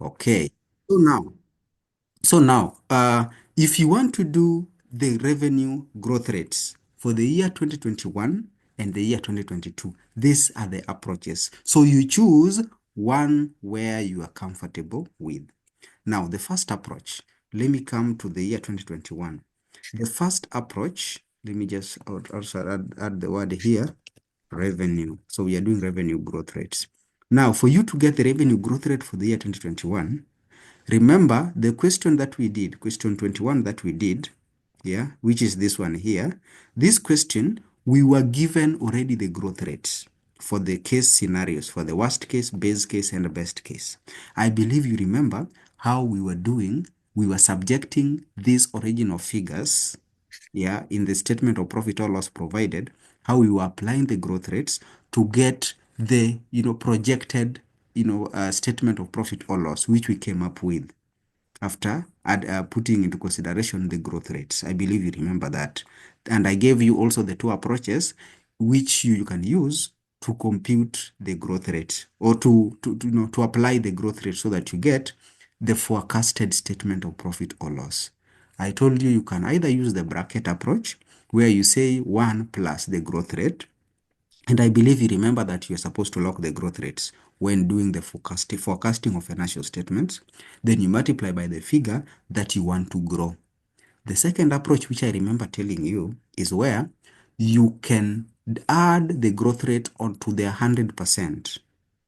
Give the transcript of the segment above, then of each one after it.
Okay. So now, so now, if you want to do the revenue growth rates for the year 2021 and the year 2022, these are the approaches. So you choose one where you are comfortable with. Now, the first approach, let me come to the year 2021. The first approach, let me just also add the word here, revenue. So we are doing revenue growth rates. Now, for you to get the revenue growth rate for the year 2021, remember the question that we did, question 21 that we did, yeah, which is this one here. This question, we were given already the growth rates for the case scenarios, for the worst case, base case, and the best case. I believe you remember how we were doing. We were subjecting these original figures, yeah, in the statement of profit or loss provided, how we were applying the growth rates to get the, projected, statement of profit or loss, which we came up with after putting into consideration the growth rates. I believe you remember that. And I gave you also the two approaches which you can use to compute the growth rate or to apply the growth rate so that you get the forecasted statement of profit or loss. I told you can either use the bracket approach where you say 1 plus the growth rate, and I believe you remember that you're supposed to log the growth rates when doing the forecasting of financial statements. Then you multiply by the figure that you want to grow. The second approach, which I remember telling you, is where you can add the growth rate onto the 100%.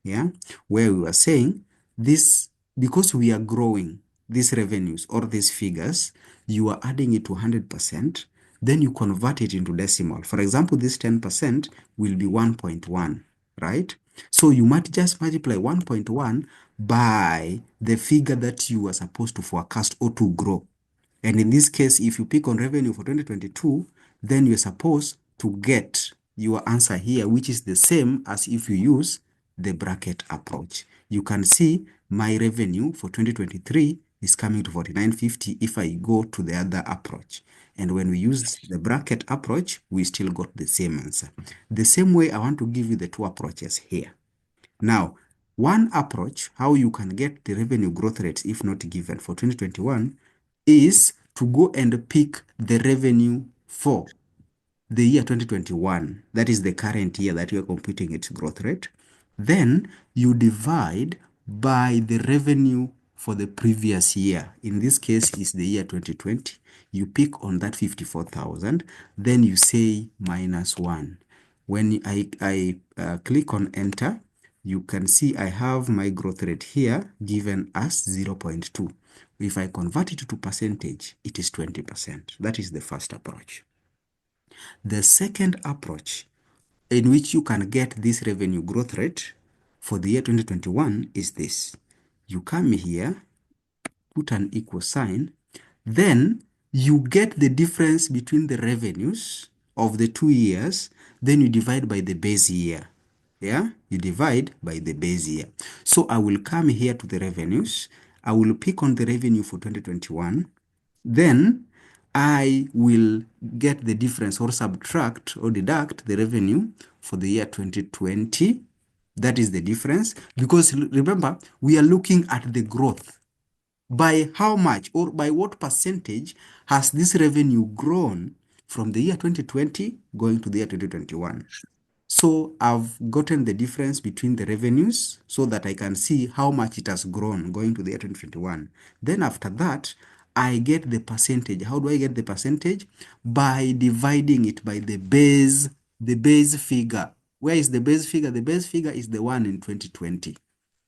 Yeah, where we were saying this, because we are growing these revenues or these figures, you are adding it to 100%, then you convert it into decimal. For example, this 10% will be 1.1, right? So you might just multiply 1.1 by the figure that you are supposed to forecast or to grow. And in this case, if you pick on revenue for 2022, then you're supposed to get your answer here, which is the same as if you use the bracket approach. You can see my revenue for 2023 is coming to 49.50 if I go to the other approach. And when we use the bracket approach, we still got the same answer. The same way, I want to give you the two approaches here. Now, one approach, how you can get the revenue growth rates if not given for 2021, is to go and pick the revenue for the year 2021. That is the current year that you're computing its growth rate. Then you divide by the revenue for the previous year. In this case, is the year 2020. You pick on that 54,000. Then you say minus 1. When I click on enter, you can see I have my growth rate here given as 0.2. If I convert it to percentage, it is 20%. That is the first approach. The second approach in which you can get this revenue growth rate for the year 2021 is this. You come here, put an equal sign, then you get the difference between the revenues of the 2 years, then you divide by the base year. Yeah, you divide by the base year. So I will come here to the revenues. I will pick on the revenue for 2021. Then I will get the difference or subtract or deduct the revenue for the year 2020. That is the difference, because remember, we are looking at the growth. By how much or by what percentage has this revenue grown from the year 2020 going to the year 2021? So I've gotten the difference between the revenues so that I can see how much it has grown going to the year 2021. Then after that, I get the percentage. How do I get the percentage? By dividing it by the base figure. Where is the base figure? The base figure is the one in 2020,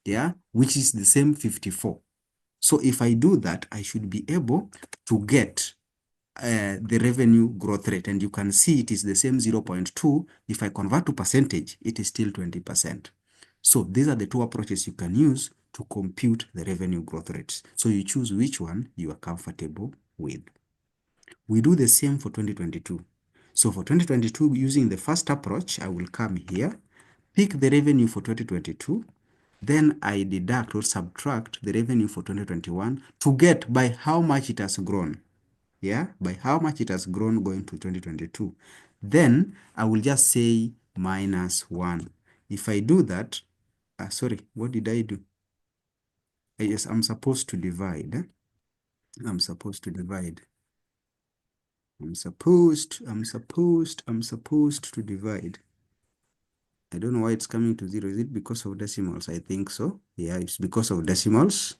yeah, which is the same 54. So if I do that, I should be able to get the revenue growth rate, and you can see it is the same 0.2. If I convert to percentage, it is still 20%. So these are the two approaches you can use to compute the revenue growth rates. So you choose which one you are comfortable with. We do the same for 2022. So for 2022, using the first approach, I will come here, pick the revenue for 2022, then I deduct or subtract the revenue for 2021 to get by how much it has grown. Yeah, by how much it has grown going to 2022. Then I will just say minus 1. If I do that, sorry, what did I do? Yes, I'm supposed to divide. I'm supposed to divide. I'm supposed to divide. I don't know why it's coming to 0. Is it because of decimals? I think so. Yeah, it's because of decimals.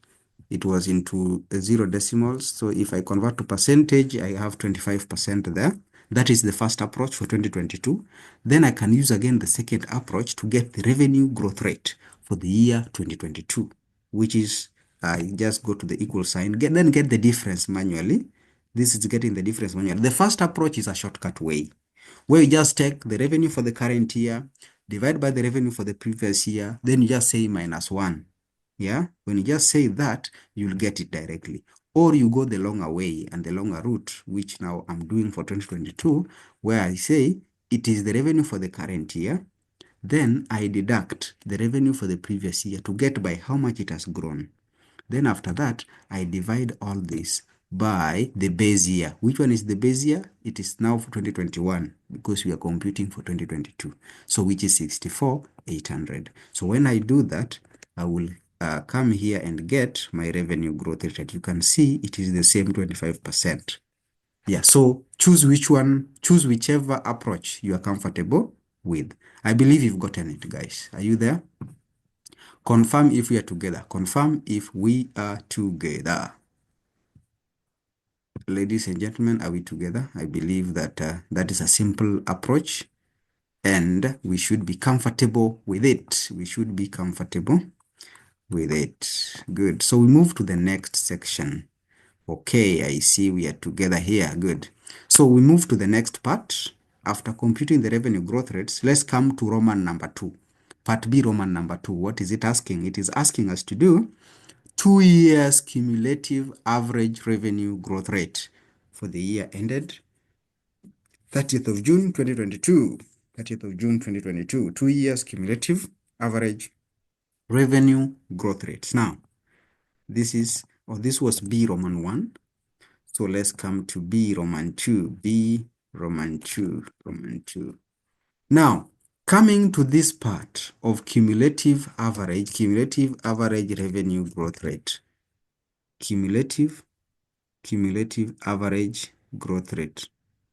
It was into 0 decimals. So if I convert to percentage, I have 25% there. That is the first approach for 2022. Then I can use again the second approach to get the revenue growth rate for the year 2022, which is I just go to the equal sign, then get the difference manually. This is getting the difference manually. The first approach is a shortcut way, where you just take the revenue for the current year, divide by the revenue for the previous year, then you just say -1. Yeah, when you just say that, you'll get it directly. Or you go the longer way and the longer route, which now I'm doing for 2022, where I say it is the revenue for the current year, then I deduct the revenue for the previous year to get by how much it has grown. Then after that, I divide all this by the base year. Which one is the base year? It is now for 2021 because we are computing for 2022. So which is 64,800. So when I do that, I will come here and get my revenue growth rate. You can see it is the same 25%. Yeah, so choose which one, choose whichever approach you are comfortable with. I believe you've gotten it, guys. Are you there? Confirm if we are together. Confirm if we are together. Ladies and gentlemen, are we together? I believe that that is a simple approach and we should be comfortable with it. We should be comfortable with it. Good. So we move to the next section. Okay, I see we are together here. Good. So we move to the next part. After computing the revenue growth rates, let's come to Roman number 2. Part B, Roman number 2. What is it asking? It is asking us to do 2 years cumulative average revenue growth rate for the year ended 30th of June 2022. 30th of June 2022. 2 years cumulative average revenue growth rates. Now, this was B Roman 1. So let's come to B Roman 2. B Roman 2. Roman 2. Now, coming to this part of cumulative average revenue growth rate. Cumulative average growth rate.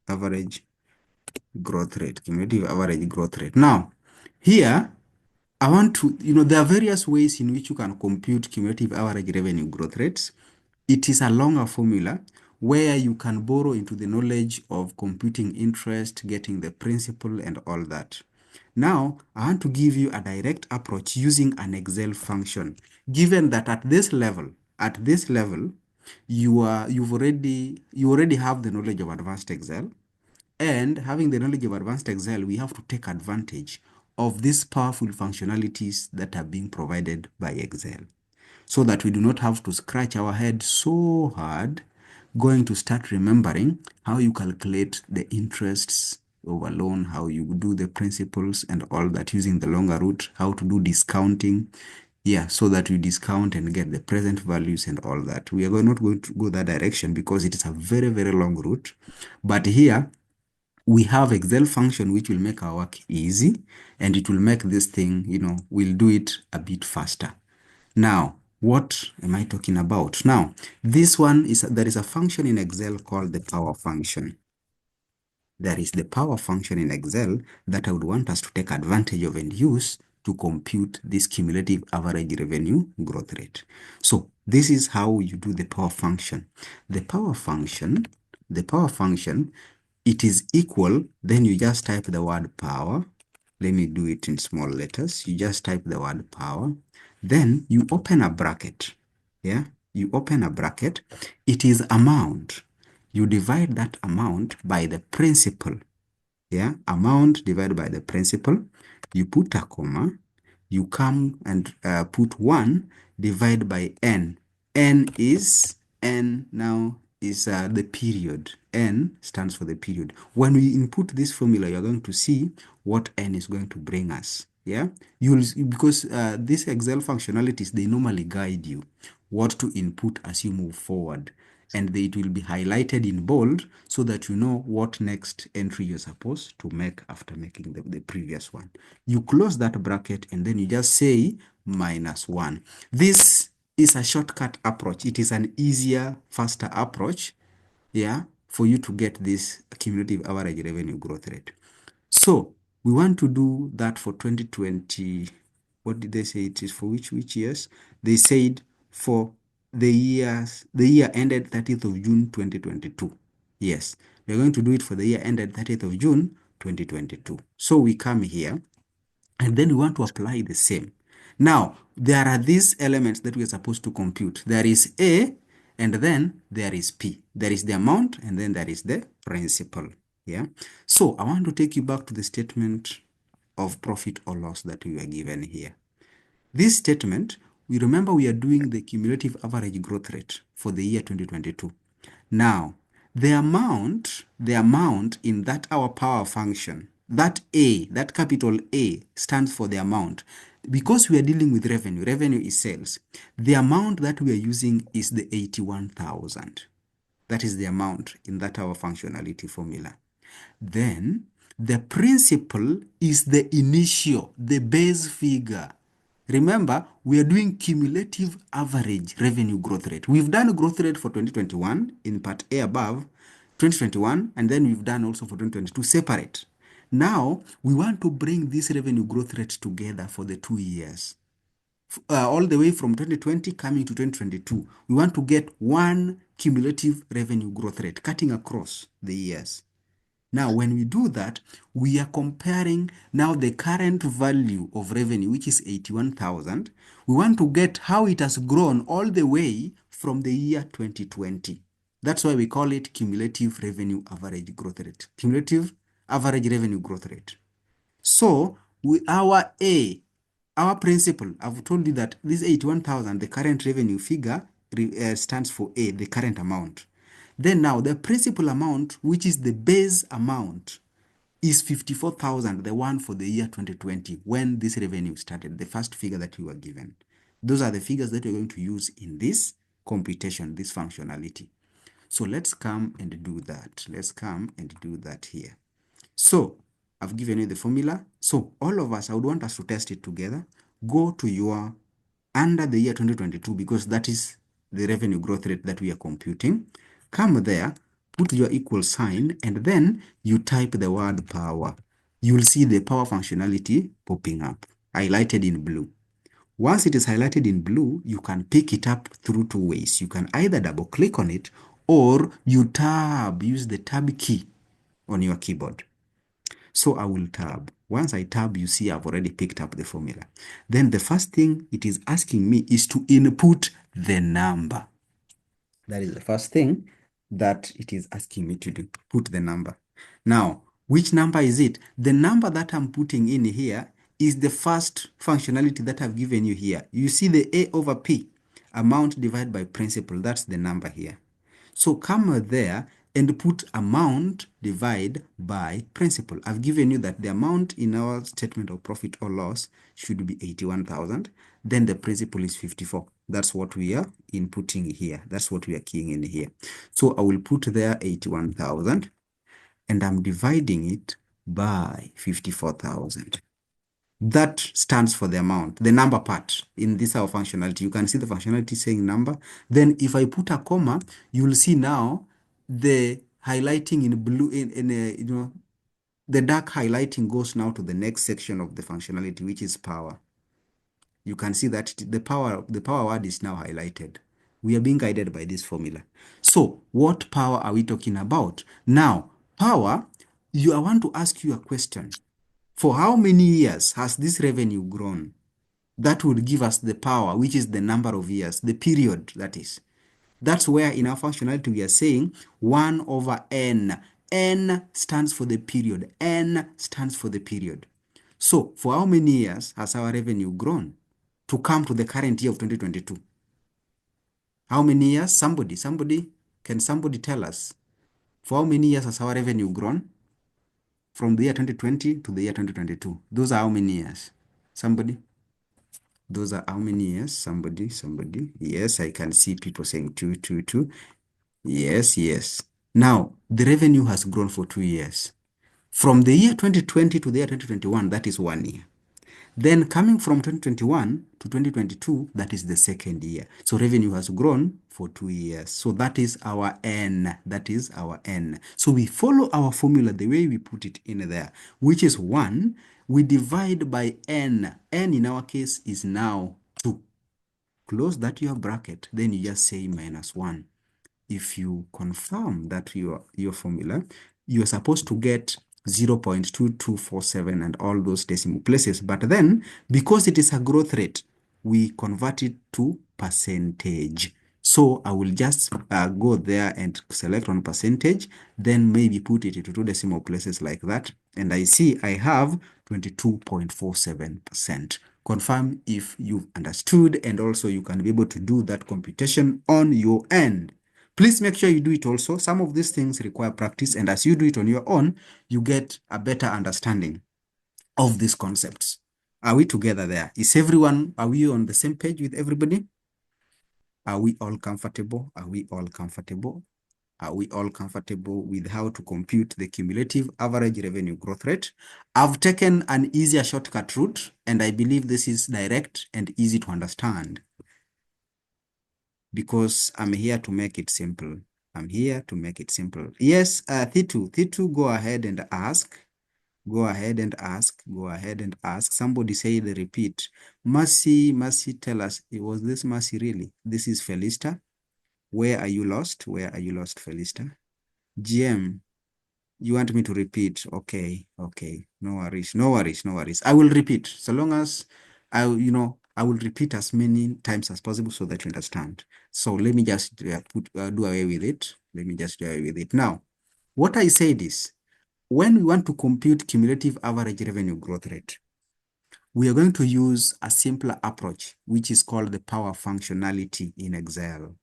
Cumulative average growth rate. Now, here, I want to, there are various ways in which you can compute cumulative average revenue growth rates. It is a longer formula where you can borrow into the knowledge of computing interest, getting the principal and all that. Now, I want to give you a direct approach using an Excel function. Given that at this level, you already have the knowledge of advanced Excel. And having the knowledge of advanced Excel, we have to take advantage of these powerful functionalities that are being provided by Excel, so that we do not have to scratch our head so hard going to start remembering how you calculate the interests of a loan, how you do the principles and all that using the longer route, how to do discounting. Yeah, so that we discount and get the present values and all that. We are not going to go that direction because it is a very, very long route. But here, we have Excel function which will make our work easy and it will make this thing, we'll do it a bit faster. Now, what am I talking about? Now, there is a function in Excel called the power function. There is the power function in Excel that I would want us to take advantage of and use to compute this cumulative average revenue growth rate. So this is how you do the power function. The power function, it is equal, then you just type the word power. Let me do it in small letters. You just type the word power. Then you open a bracket. Yeah, you open a bracket. It is amount. You divide that amount by the principal. Yeah, amount divided by the principal. You put a comma. You come and put 1 divided by n. N now is the period. N stands for the period. When we input this formula, you're going to see what n is going to bring us. Yeah, because these Excel functionalities, they normally guide you what to input as you move forward. And it will be highlighted in bold so that you know what next entry you're supposed to make after making the previous one. You close that bracket and then you just say -1. This is a shortcut approach. It is an easier, faster approach, yeah, for you to get this cumulative average revenue growth rate. So we want to do that for 2020. What did they say it is for which years? They said for the year ended 30th of June 2022. Yes, we're going to do it for the year ended 30th of June 2022. So we come here and then we want to apply the same. Now, there are these elements that we are supposed to compute. There is A, and then there is P. There is the amount, and then there is the principal. Yeah. So I want to take you back to the statement of profit or loss that we were given here. This statement, we remember we are doing the cumulative average growth rate for the year 2022. Now, the amount in that our power function, that A, that capital A stands for the amount. Because we are dealing with revenue, revenue is sales. The amount that we are using is the 81,000. That is the amount in that our functionality formula. Then the principal is the initial, the base figure. Remember, we are doing cumulative average revenue growth rate. We've done a growth rate for 2021 in part A above, 2021, and then we've done also for 2022 separate. Now, we want to bring this revenue growth rate together for the 2 years. All the way from 2020 coming to 2022, we want to get one cumulative revenue growth rate cutting across the years. Now, when we do that, we are comparing now the current value of revenue, which is 81,000. We want to get how it has grown all the way from the year 2020. That's why we call it cumulative revenue average growth rate. Cumulative average revenue growth rate. So, our principal, I've told you that this 81,000, the current revenue figure, stands for A, the current amount. Then now the principal amount, which is the base amount, is 54,000, the one for the year 2020, when this revenue started, the first figure that we were given. Those are the figures that we're going to use in this computation, this functionality. So let's come and do that. Let's come and do that here. So I've given you the formula. So all of us, I would want us to test it together. Go to your under the year 2022, because that is the revenue growth rate that we are computing. Come there, put your equal sign, and then you type the word power. You will see the power functionality popping up, highlighted in blue. Once it is highlighted in blue, you can pick it up through two ways. You can either double click on it, or you use the tab key on your keyboard. So I will tab. Once I tab, you see I've already picked up the formula. Then the first thing it is asking me is to input the number. That is the first thing that it is asking me to do, put the number. Now, which number is it? The number that I'm putting in here is the first functionality that I've given you here. You see the A over P, amount divided by principal, that's the number here. So come there and put amount divided by principal. I've given you that the amount in our statement of profit or loss should be 81,000. Then the principal is 54. That's what we are inputting here. That's what we are keying in here. So I will put there 81,000 and I'm dividing it by 54,000. That stands for the amount, the number part in this our functionality. You can see the functionality saying number. Then if I put a comma, you will see now the highlighting in blue, the dark highlighting goes now to the next section of the functionality, which is power. You can see that the power word is now highlighted. We are being guided by this formula. So what power are we talking about? Now, power, I want to ask you a question. For how many years has this revenue grown? That would give us the power, which is the number of years, the period, that is. That's where in our functionality we are saying 1 over n. N stands for the period. N stands for the period. So for how many years has our revenue grown to come to the current year of 2022? How many years? Can somebody tell us? For how many years has our revenue grown? From the year 2020 to the year 2022. Those are how many years? Somebody? Those are how many years? Somebody. Yes, I can see people saying 2. Yes. Now, the revenue has grown for 2 years. From the year 2020 to the year 2021, that is 1 year. Then coming from 2021 to 2022, that is the second year. So revenue has grown for 2 years. So that is our N. That is our N. So we follow our formula the way we put it in there, which is 1. We divide by N. N in our case is now 2. Close that your bracket. Then you just say minus 1. If you confirm that your formula, you're supposed to get 0.2247 and all those decimal places. But then, because it is a growth rate, we convert it to percentage. So I will just go there and select on percentage, then maybe put it into 2 decimal places like that. And I see I have 22.47%. Confirm if you've understood, and also you can be able to do that computation on your end. Please make sure you do it also. Some of these things require practice, and as you do it on your own, you get a better understanding of these concepts. Are we together there? Are we on the same page with everybody? Are we all comfortable? Are we all comfortable? Are we all comfortable with how to compute the cumulative average revenue growth rate? I've taken an easier shortcut route, and I believe this is direct and easy to understand, because I'm here to make it simple. I'm here to make it simple. Yes, Thitu, go ahead and ask. Go ahead and ask. Go ahead and ask. Somebody say the repeat. Mercy, tell us, was this Mercy really? This is Felista. Where are you lost? Where are you lost, Felista? GM, you want me to repeat? Okay. No worries. I will repeat. So long as I will repeat as many times as possible so that you understand. So let me just do away with it. Let me just do away with it. Now, what I said is, when we want to compute cumulative average revenue growth rate, we are going to use a simpler approach, which is called the power functionality in Excel.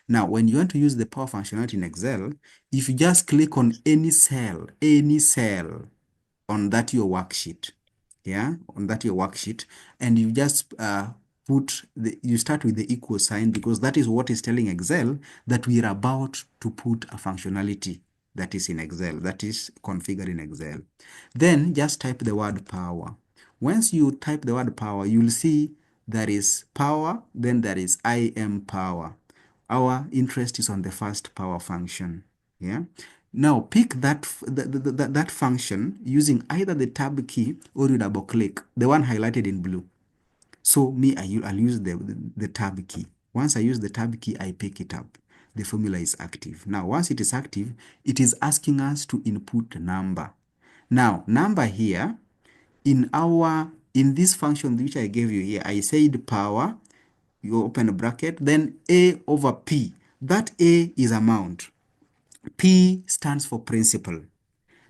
Now, when you want to use the power functionality in Excel, if you just click on any cell on that your worksheet, and you just you start with the equal sign, because that is what is telling Excel that we are about to put a functionality that is in Excel, that is configured in Excel. Then just type the word power. Once you type the word power, you'll see there is power, then there is IM power. Our interest is on the first power function. Yeah. Now pick that function using either the tab key or you double click, the one highlighted in blue. So I'll use the tab key. Once I use the tab key, I pick it up. The formula is active. Now, once it is active, it is asking us to input a number. Now, number here, in this function which I gave you here, I said power, you open a bracket, then A over P. That A is amount. P stands for principal.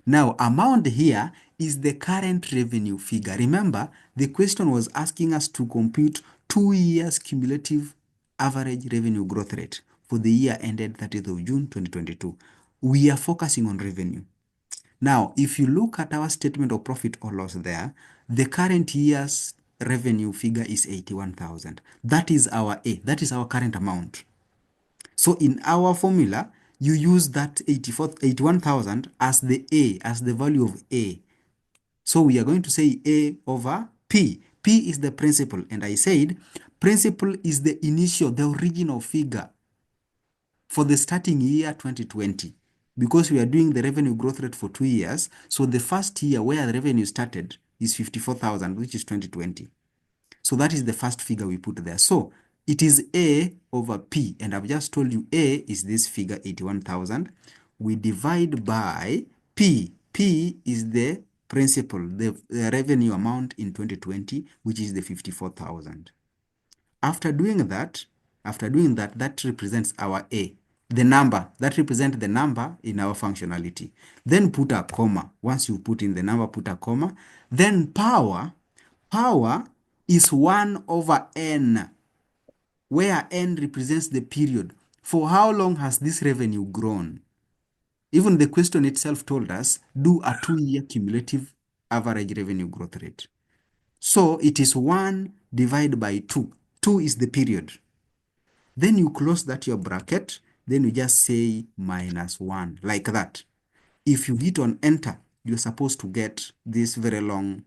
Now, amount here is the current revenue figure. Remember, the question was asking us to compute 2 years cumulative average revenue growth rate for the year ended 30th of June 2022. We are focusing on revenue. Now, if you look at our statement of profit or loss there, the current year's revenue figure is 81,000. That is our A. That is our current amount. So in our formula, you use that 81,000 as the A, as the value of A. So we are going to say A over P. P is the principal. And I said principal is the initial, the original figure for the starting year 2020. Because we are doing the revenue growth rate for 2 years. So the first year where the revenue started is 54,000, which is 2020. So that is the first figure we put there. So it is A over P, and I've just told you A is this figure, 81,000. We divide by P. P is the principal, the revenue amount in 2020, which is the 54,000. After doing that, that represents our A. The number, that represents the number in our functionality. Then put a comma. Once you put in the number, put a comma. Then power is 1 over n, where n represents the period. For how long has this revenue grown? Even the question itself told us, do a 2-year cumulative average revenue growth rate. So it is 1 divided by 2. 2 is the period. Then you close that your bracket, then you just say minus 1, like that. If you hit on enter, you're supposed to get this very long,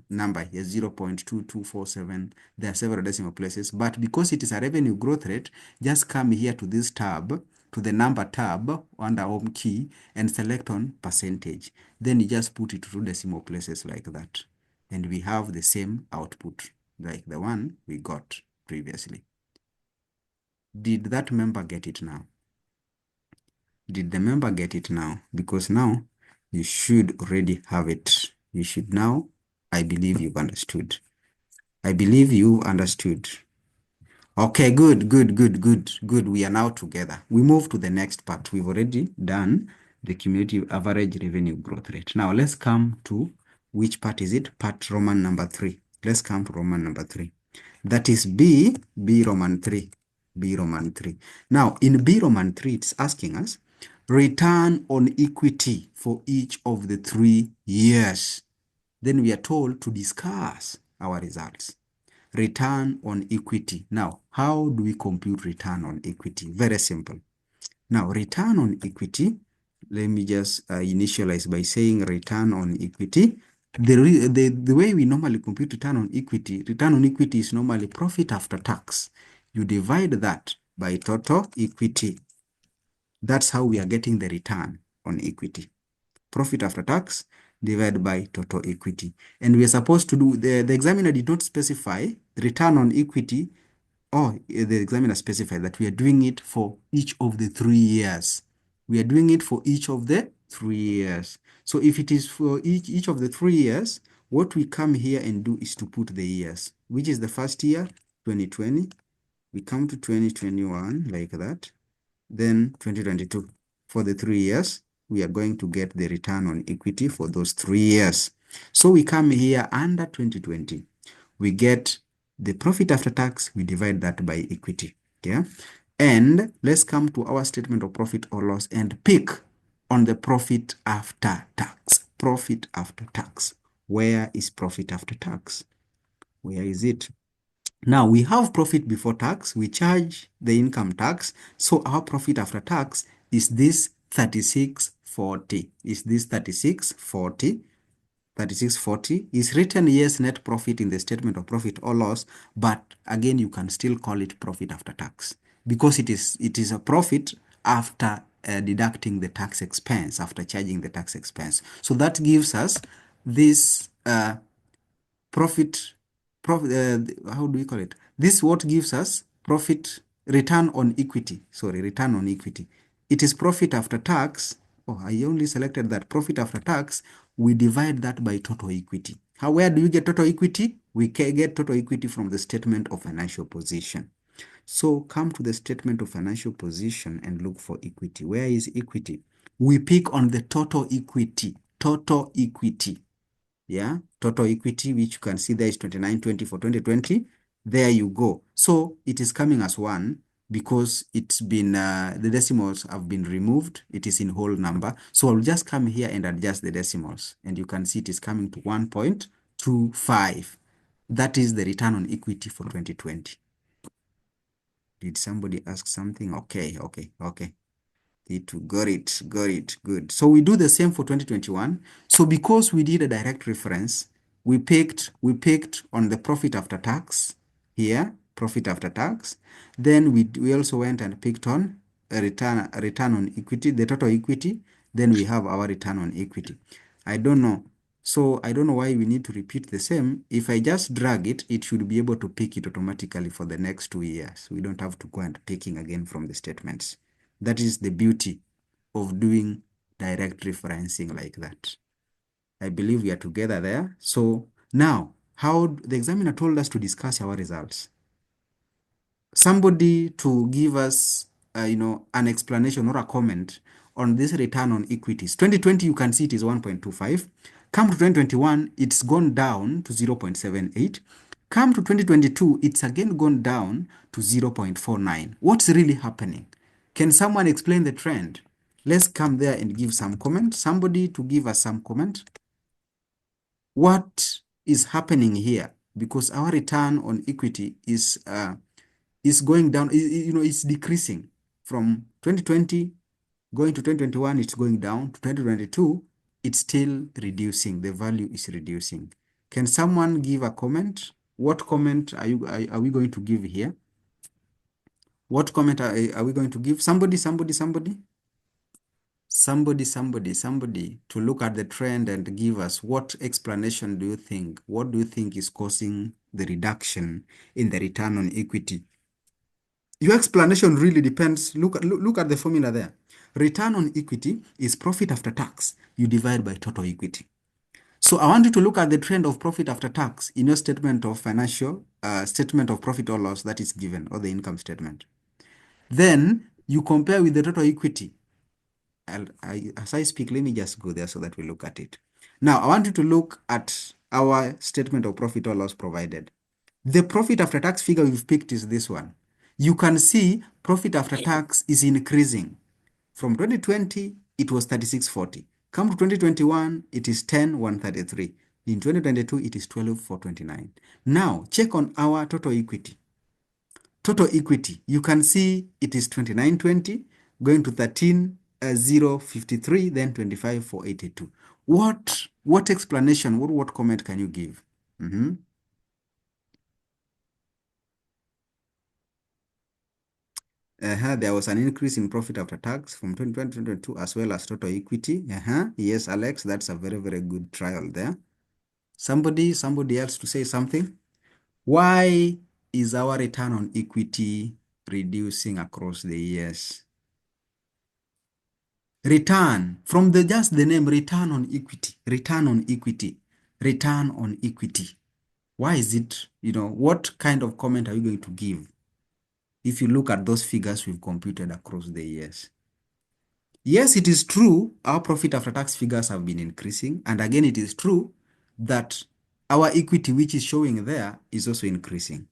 number here, 0.2247. There are several decimal places, but because it is a revenue growth rate, just come here to this tab, to the number tab under home key, and select on percentage. Then you just put it to decimal places like that. And we have the same output like the one we got previously. Did that member get it now? Did the member get it now? Because now you should already have it. You should now, I believe you've understood. I believe you understood. Okay, good. We are now together. We move to the next part. We've already done the cumulative average revenue growth rate. Now let's come to, which part is it? Part Roman number 3. Let's come to Roman number 3. That is B Roman 3. B Roman 3. Now in B Roman 3, it's asking us return on equity for each of the 3 years. Then we are told to discuss our results. Return on equity. Now, how do we compute return on equity? Very simple. Now, return on equity, let me just initialize by saying return on equity. The way we normally compute return on equity is normally profit after tax. You divide that by total equity. That's how we are getting the return on equity. Profit after tax divided by total equity. And we are supposed to do, the examiner did not specify return on equity, or the examiner specified that we are doing it for each of the 3 years. We are doing it for each of the 3 years. So if it is for each of the 3 years, what we come here and do is to put the years, which is the first year, 2020. We come to 2021 like that. Then 2022. For the 3 years, we are going to get the return on equity for those 3 years. So we come here under 2020. We get the profit after tax, we divide that by equity. Yeah. And let's come to our statement of profit or loss and pick on the profit after tax. Profit after tax. Where is profit after tax? Where is it? Now we have profit before tax, we charge the income tax. So our profit after tax is this 3640. Is this 3640? 3640 is written, yes, net profit in the statement of profit or loss, but again, you can still call it profit after tax because it is a profit after deducting the tax expense, after charging the tax expense. So that gives us this profit, how do we call it? This what gives us profit, return on equity. Sorry, return on equity. It is profit after tax. Oh, I only selected that profit after tax. We divide that by total equity. Where do you get total equity? We can get total equity from the statement of financial position. So come to the statement of financial position and look for equity. Where is equity? We pick on the total equity. Total equity. Yeah, total equity, which you can see there is 2920 for 2020. There you go. So it is coming as 1 because it's been, the decimals have been removed. It is in whole number. So I'll just come here and adjust the decimals. And you can see it is coming to 1.25. That is the return on equity for 2020. Did somebody ask something? Okay. Got it, good. So we do the same for 2021. So because we did a direct reference, we picked on the profit after tax here, profit after tax. Then we also went and picked on a return on equity, the total equity. Then we have our return on equity. I don't know. So I don't know why we need to repeat the same. If I just drag it, it should be able to pick it automatically for the next 2 years. We don't have to go and picking again from the statements. That is the beauty of doing direct referencing like that. I believe we are together there. So now, how the examiner told us to discuss our results. Somebody to give us, an explanation or a comment on this return on equities. 2020, you can see it is 1.25. Come to 2021, it's gone down to 0.78. Come to 2022, it's again gone down to 0.49. What's really happening? Can someone explain the trend? Let's come there and give some comment. Somebody to give us some comment. What is happening here? Because our return on equity is going down, it's decreasing from 2020 going to 2021, it's going down to 2022, it's still reducing. The value is reducing. Can someone give a comment? What comment are we going to give here? What comment are we going to give? Somebody to look at the trend and give us what explanation do you think? What do you think is causing the reduction in the return on equity? Your explanation really depends. Look at the formula there. Return on equity is profit after tax. You divide by total equity. So I want you to look at the trend of profit after tax in your statement of financial, statement of profit or loss that is given, or the income statement. Then you compare with the total equity. As I speak, let me just go there so that we look at it. Now, I want you to look at our statement of profit or loss provided. The profit after tax figure we've picked is this one. You can see profit after tax is increasing. From 2020, it was 3640. Come to 2021, it is 10133. In 2022, it is 12429. Now, check on our total equity. Total equity, you can see it is 2920, going to 13053, then 25482. What explanation, what comment can you give? There was an increase in profit after tax from 2020 to 2022 as well as total equity. Yes, Alex, that's a very, very good trial there. Somebody else to say something? Why is our return on equity reducing across the years? Return, from just the name, return on equity, return on equity, return on equity. Why is it, what kind of comment are you going to give if you look at those figures we've computed across the years? Yes, it is true our profit after tax figures have been increasing. And again, it is true that our equity, which is showing there, is also increasing.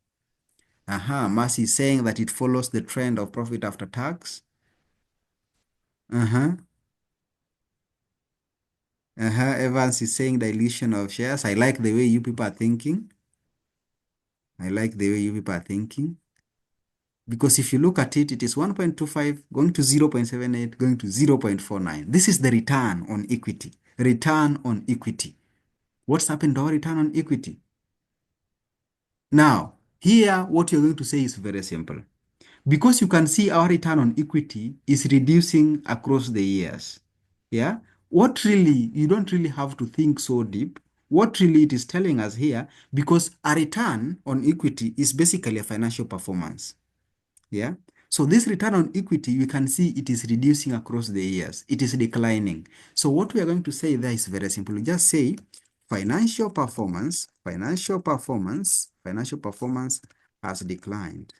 Mercy is saying that it follows the trend of profit after tax. Evans is saying dilution of shares. I like the way you people are thinking. Because if you look at it, it is 1.25 going to 0.78, going to 0.49. This is the return on equity. Return on equity. What's happened to our return on equity? Now, here, what you're going to say is very simple. Because you can see our return on equity is reducing across the years. Yeah? What really, you don't really have to think so deep. What really it is telling us here, because a return on equity is basically a financial performance. Yeah? So this return on equity, you can see it is reducing across the years. It is declining. So what we are going to say there is very simple. We just say financial performance has declined.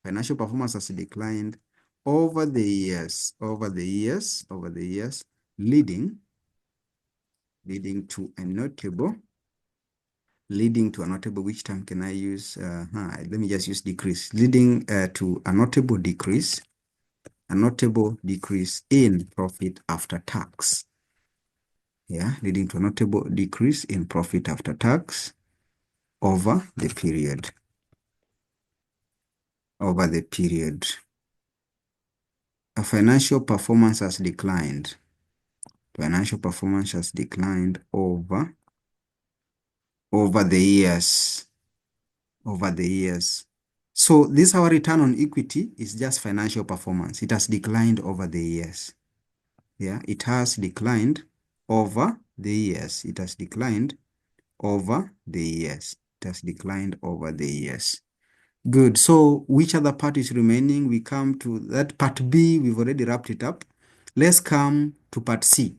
Financial performance has declined over the years, leading to a notable, which term can I use? Let me just use decrease, leading to a notable decrease in profit after tax. Yeah, leading to a notable decrease in profit after tax over the period. A financial performance has declined. Financial performance has declined over the years. So this our return on equity is just financial performance. It has declined over the years. Yeah, it has declined over the years. Good. So which other part is remaining? We come to that part B. We've already wrapped it up. Let's come to part C.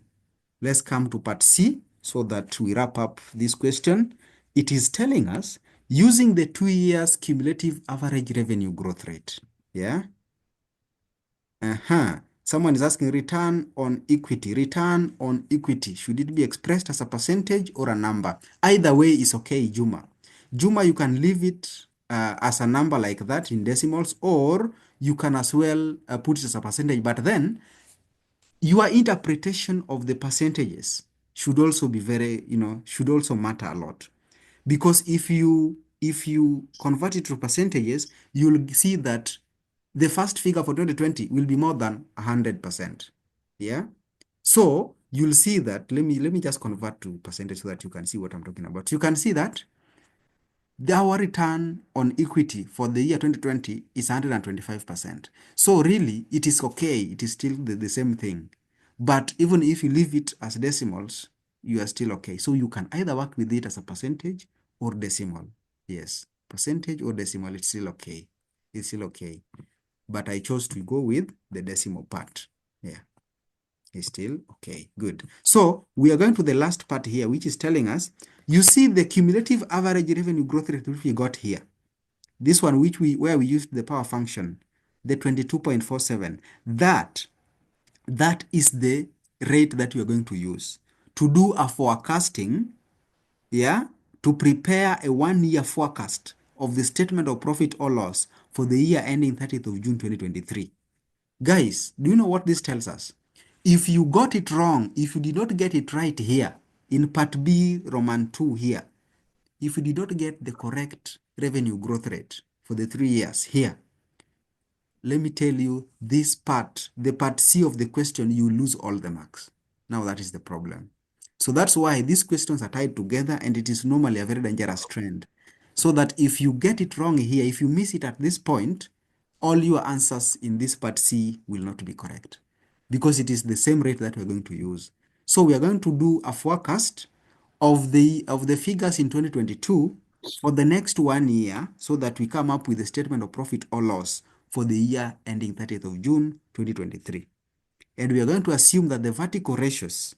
So that we wrap up this question. It is telling us using the 2 years cumulative average revenue growth rate. Yeah. Someone is asking return on equity. Should it be expressed as a percentage or a number? Either way is okay, Juma. You can leave it as a number like that in decimals, or you can as well put it as a percentage. But then your interpretation of the percentages should also be should also matter a lot. Because if you convert it to percentages, you'll see that the first figure for 2020 will be more than 100%. Yeah. So you'll see that, let me just convert to percentage so that you can see what I'm talking about. You can see that our return on equity for the year 2020 is 125%. So really, it is okay. It is still the same thing. But even if you leave it as decimals, you are still okay. So you can either work with it as a percentage or decimal. Yes, percentage or decimal, it's still okay. It's still okay. But I chose to go with the decimal part. Yeah, it's still okay. Good. So we are going to the last part here, which is telling us, you see the cumulative average revenue growth rate which we got here. This one, where we used the power function, the 22.47. That is the rate that we are going to use to do a forecasting, yeah, to prepare a 1-year forecast of the statement of profit or loss for the year ending 30th of June 2023. Guys, do you know what this tells us? If you got it wrong, if you did not get it right here, in part B, Roman 2 here, if you did not get the correct revenue growth rate for the 3 years here, let me tell you, this part, the part C of the question, you lose all the marks. Now that is the problem. So that's why these questions are tied together, and it is normally a very dangerous trend. So that if you get it wrong here, if you miss it at this point, all your answers in this part C will not be correct, because it is the same rate that we're going to use. So we are going to do a forecast of the figures in 2022 for the next 1 year, so that we come up with a statement of profit or loss for the year ending 30th of June 2023. And we are going to assume that the vertical ratios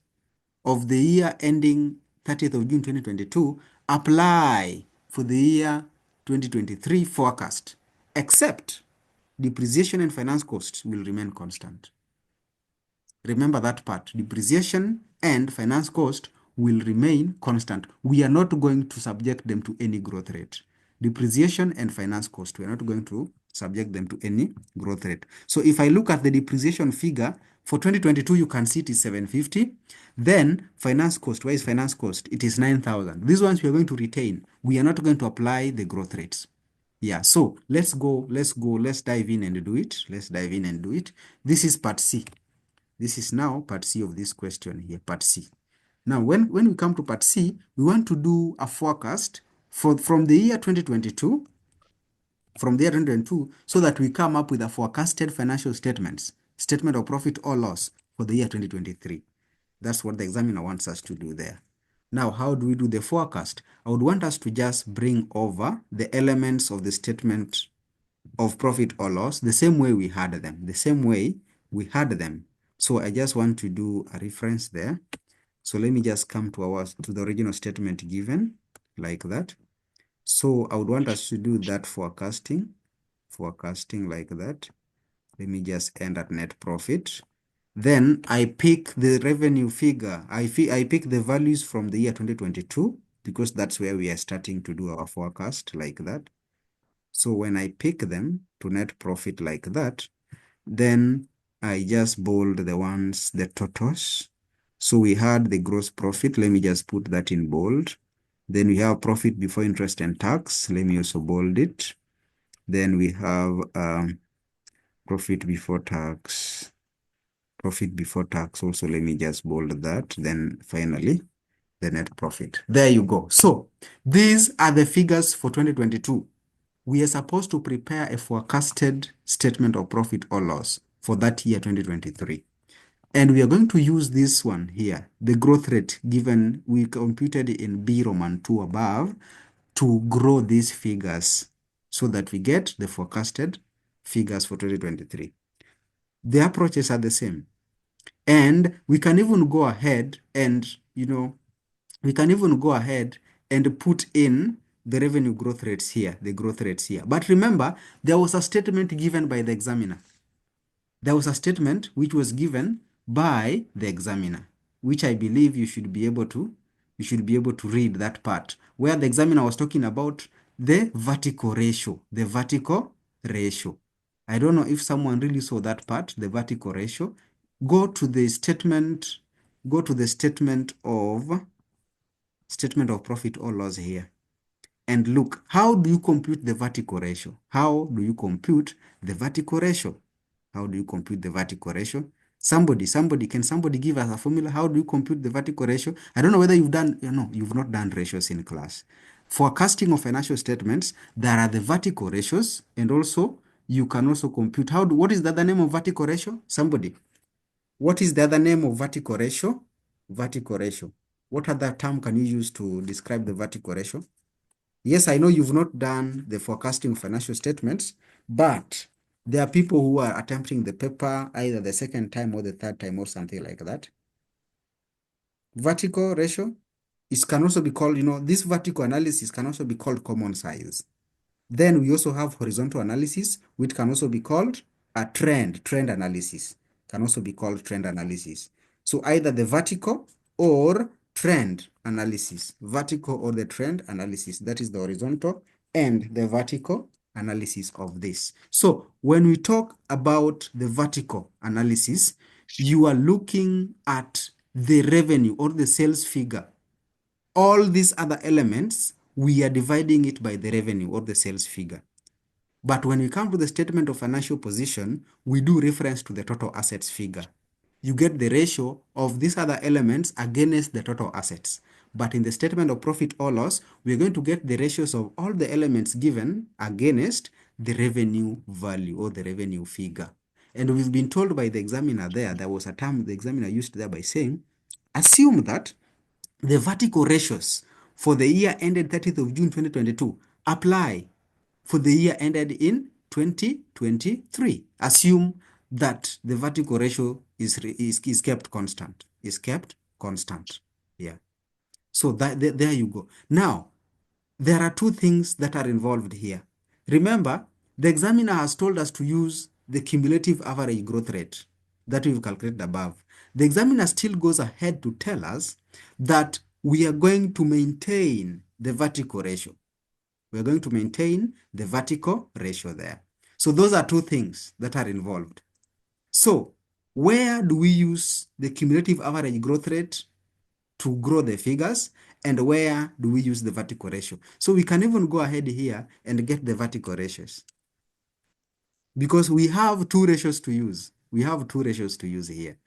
of the year ending 30th of June 2022 apply for the year 2023 forecast, except depreciation and finance costs will remain constant. Remember that part. Depreciation and finance cost will remain constant. We are not going to subject them to any growth rate. Depreciation and finance cost, we are not going to subject them to any growth rate. So if I look at the depreciation figure for 2022, you can see it is 750. Then finance cost, where is finance cost? It is 9,000. These ones we are going to retain. We are not going to apply the growth rates. Yeah, so let's dive in and do it. Let's dive in and do it. This is part C. This is now part C of this question here, part C. Now, when we come to part C, we want to do a forecast from the year 2022, so that we come up with a forecasted financial statements, statement of profit or loss for the year 2023. That's what the examiner wants us to do there. Now, how do we do the forecast? I would want us to just bring over the elements of the statement of profit or loss the same way we had them, So I just want to do a reference there. So let me just come to the original statement given like that. So I would want us to do that forecasting like that. Let me just end at net profit. Then I pick the revenue figure. I pick the values from the year 2022, because that's where we are starting to do our forecast like that. So when I pick them to net profit like that, then I just bold the totals. So we had the gross profit. Let me just put that in bold. Then we have profit before interest and tax. Let me also bold it. Then we have profit before tax. Profit before tax also, let me just bold that. Then finally, the net profit. There you go. So these are the figures for 2022. We are supposed to prepare a forecasted statement of profit or loss for that year 2023. And we are going to use this one here, the growth rate given we computed in B Roman 2 above, to grow these figures so that we get the forecasted figures for 2023. The approaches are the same. And we can even go ahead and, put in the revenue growth rates here, the growth rates here. But remember, there was a statement given by the examiner. There was a statement which was given by the examiner, which I believe you should be able to read that part, where the examiner was talking about the vertical ratio, I don't know if someone really saw that part, the vertical ratio. Go to the statement of profit or loss here. And look, how do you compute the vertical ratio? How do you compute the vertical ratio? Can somebody give us a formula? How do you compute the vertical ratio? I don't know whether you've done, no, you've not done ratios in class. Forecasting of financial statements, there are the vertical ratios, and also you can also compute what is the other name of vertical ratio? Somebody. What is the other name of vertical ratio? Vertical ratio. What other term can you use to describe the vertical ratio? Yes, I know you've not done the forecasting of financial statements, but there are people who are attempting the paper either the second time or the third time or something like that. Vertical ratio can also be called, this vertical analysis can also be called common size. Then we also have horizontal analysis, which can also be called a trend analysis, can also be called trend analysis. So either the vertical or trend analysis, vertical or the trend analysis, that is the horizontal and the vertical analysis of this. So when we talk about the vertical analysis, you are looking at the revenue or the sales figure. All these other elements, we are dividing it by the revenue or the sales figure. But when we come to the statement of financial position, we do reference to the total assets figure. You get the ratio of these other elements against the total assets. But in the statement of profit or loss, we're going to get the ratios of all the elements given against the revenue value or the revenue figure. And we've been told by the examiner there was a term the examiner used there by saying, assume that the vertical ratios for the year ended 30th of June 2022 apply for the year ended in 2023. Assume that the vertical ratio is kept constant. Is kept constant. Yeah. So there you go. Now, there are two things that are involved here. Remember, the examiner has told us to use the cumulative average growth rate that we've calculated above. The examiner still goes ahead to tell us that we are going to maintain the vertical ratio. We're going to maintain the vertical ratio there. So those are two things that are involved. So where do we use the cumulative average growth rate to grow the figures, and where do we use the vertical ratio? So we can even go ahead here and get the vertical ratios, because we have two ratios to use. We have two ratios to use here.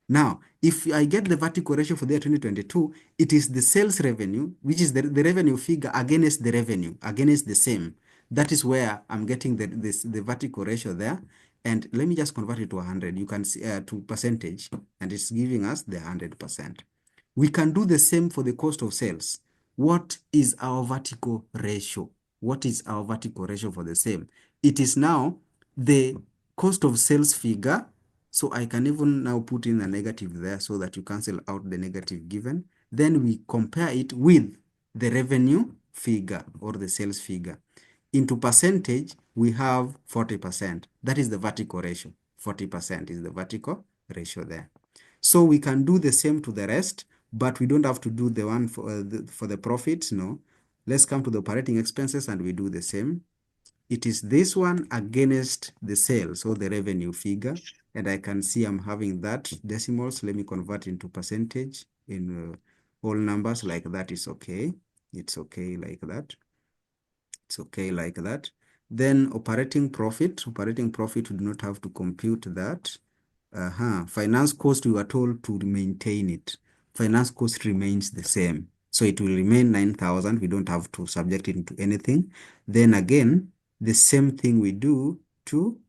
Now, if I get the vertical ratio for the year 2022, it is the sales revenue, which is the revenue figure against the revenue, against the same. That is where I'm getting the vertical ratio there. And let me just convert it to 100. You can see to percentage, and it's giving us the 100%. We can do the same for the cost of sales. What is our vertical ratio? What is our vertical ratio for the same? It is now the cost of sales figure. So I can even now put in a negative there so that you cancel out the negative given. Then we compare it with the revenue figure or the sales figure. Into percentage, we have 40%. That is the vertical ratio. 40% is the vertical ratio there. So we can do the same to the rest, but we don't have to do the one for the profits. No. Let's come to the operating expenses and we do the same. It is this one against the sales or the revenue figure. And I can see I'm having that decimals. Let me convert into percentage in all numbers like that is okay. It's okay like that. It's okay like that. Then operating profit, we do not have to compute that. Finance cost, we were told to maintain it. Finance cost remains the same. So it will remain 9,000. We don't have to subject it into anything. Then again, the same thing we do to,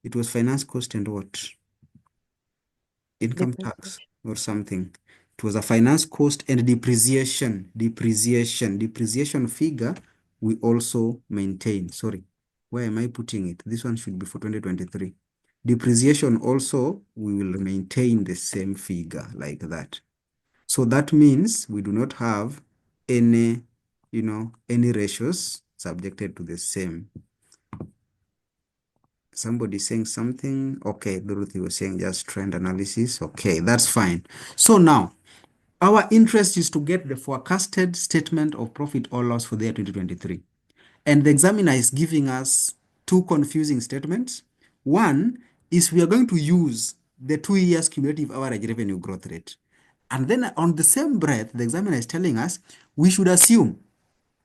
it was finance cost and what? Income tax or something. It was a finance cost and depreciation. Depreciation figure we also maintain. Sorry, where am I putting it? This one should be for 2023. Depreciation also, we will maintain the same figure like that. So that means we do not have any, any ratios subjected to the same. Somebody saying something. Okay, Dorothy was saying just trend analysis. Okay, that's fine. So now, our interest is to get the forecasted statement of profit or loss for the year 2023. And the examiner is giving us two confusing statements. One is we are going to use the 2 years cumulative average revenue growth rate. And then on the same breath, the examiner is telling us we should assume